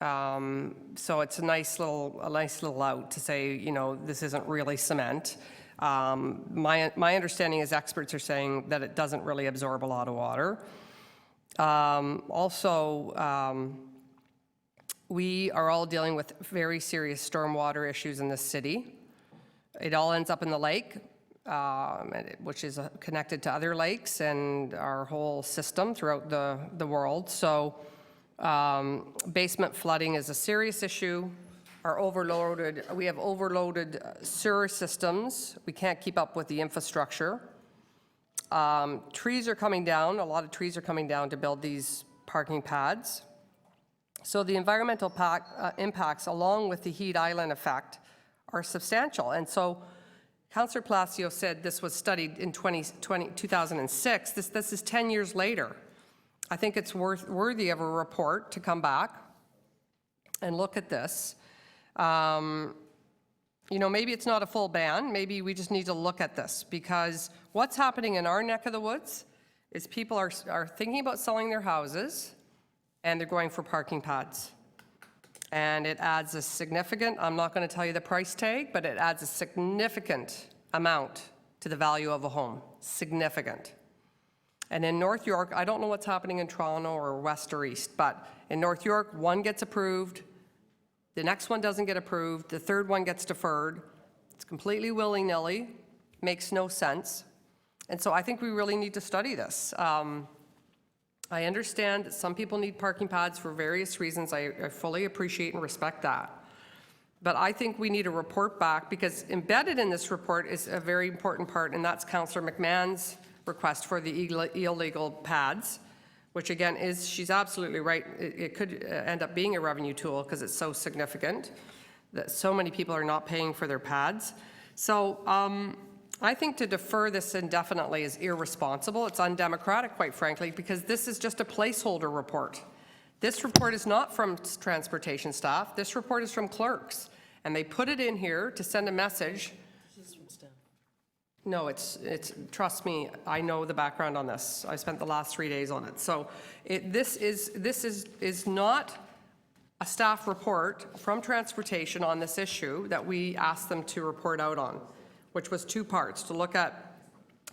So it's a nice little out to say, you know, this isn't really cement. My understanding is experts are saying that it doesn't really absorb a lot of water. We are all dealing with very serious stormwater issues in this city. It all ends up in the lake, which is connected to other lakes and our whole system throughout the world. So basement flooding is a serious issue. We have overloaded sewer systems. We can't keep up with the infrastructure. Trees are coming down. A lot of trees are coming down to build these parking pads. So the environmental impacts, along with the heat island effect, are substantial. And so Councillor Palacio said this was studied in 2006. This is 10 years later. I think it's worthy of a report to come back and look at this. You know, maybe it's not a full ban. Maybe we just need to look at this, because what's happening in our neck of the woods is people are thinking about selling their houses, and they're going for parking pads. And it adds a significant, I'm not going to tell you the price tag, but it adds a significant amount to the value of a home. Significant. And in North York, I don't know what's happening in Toronto or west or east, but in North York, one gets approved, the next one doesn't get approved, the third one gets deferred. It's completely willy-nilly, makes no sense. And so I think we really need to study this. I understand that some people need parking pads for various reasons. I fully appreciate and respect that. But I think we need a report back, because embedded in this report is a very important part, and that's Councillor McMahon's request for the illegal pads, which again is, she's absolutely right, it could end up being a revenue tool because it's so significant that so many people are not paying for their pads. So I think to defer this indefinitely is irresponsible. It's undemocratic, quite frankly, because this is just a placeholder report. This report is not from transportation staff. This report is from clerks. And they put it in here to send a message. No, it's trust me, I know the background on this. I spent the last 3 days on it. So this is not a staff report from transportation on this issue that we asked them to report out on, which was 2 parts, to look at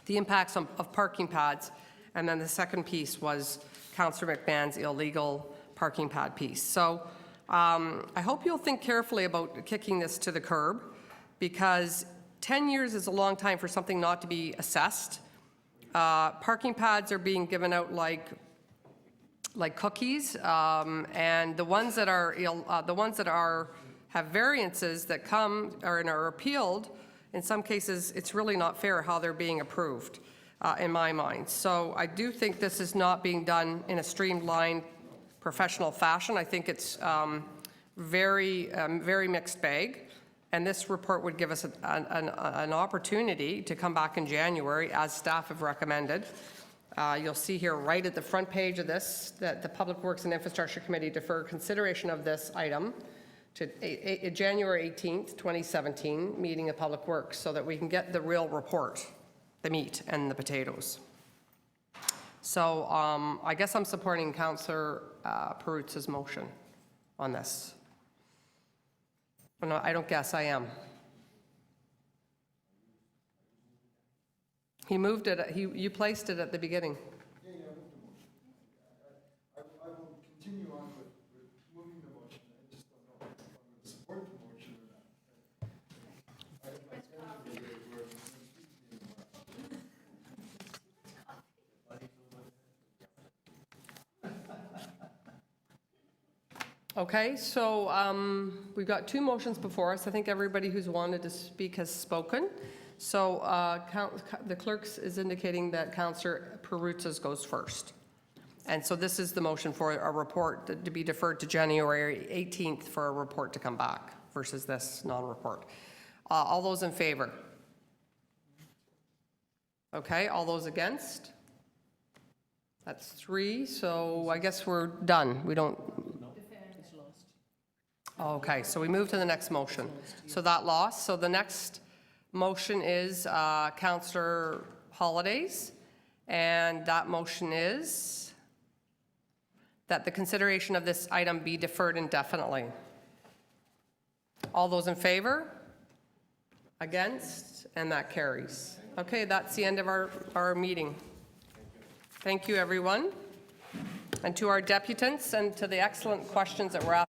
the impacts of parking pads, and then the second piece was Councillor McMahon's illegal parking pad piece. So I hope you'll think carefully about kicking this to the curb, because 10 years is a long time for something not to be assessed. Parking pads are being given out like cookies, and the ones that have variances that come and are appealed, in some cases, it's really not fair how they're being approved, in my mind. So I do think this is not being done in a streamlined, professional fashion. I think it's very mixed bag. And this report would give us an opportunity to come back in January, as staff have recommended. You'll see here right at the front page of this that the Public Works and Infrastructure Committee defer consideration of this item to January 18th, 2017, meeting of Public Works, so that we can get the real report, the meat and the potatoes. So I guess I'm supporting Councillor Perrutz's motion on this. No, I don't guess, I am. He moved it, you placed it at the beginning. I will continue on with moving the motion. I just don't know if I'm going to support the motion or not. Okay, so we've got 2 motions before us. I think everybody who's wanted to speak has spoken. So the clerks is indicating that Councillor Perrutz's goes first. And so this is the motion for a report to be deferred to January 18th for a report to come back versus this non-report. All those in favor? Okay, all those against? That's 3, so I guess we're done. We don't... Okay, so we move to the next motion. So that lost. So the next motion is Councillor Holiday's, and that motion is that the consideration of this item be deferred indefinitely. All those in favor? Against? And that carries. Okay, that's the end of our meeting. Thank you, everyone. And to our deputants and to the excellent questions that were asked.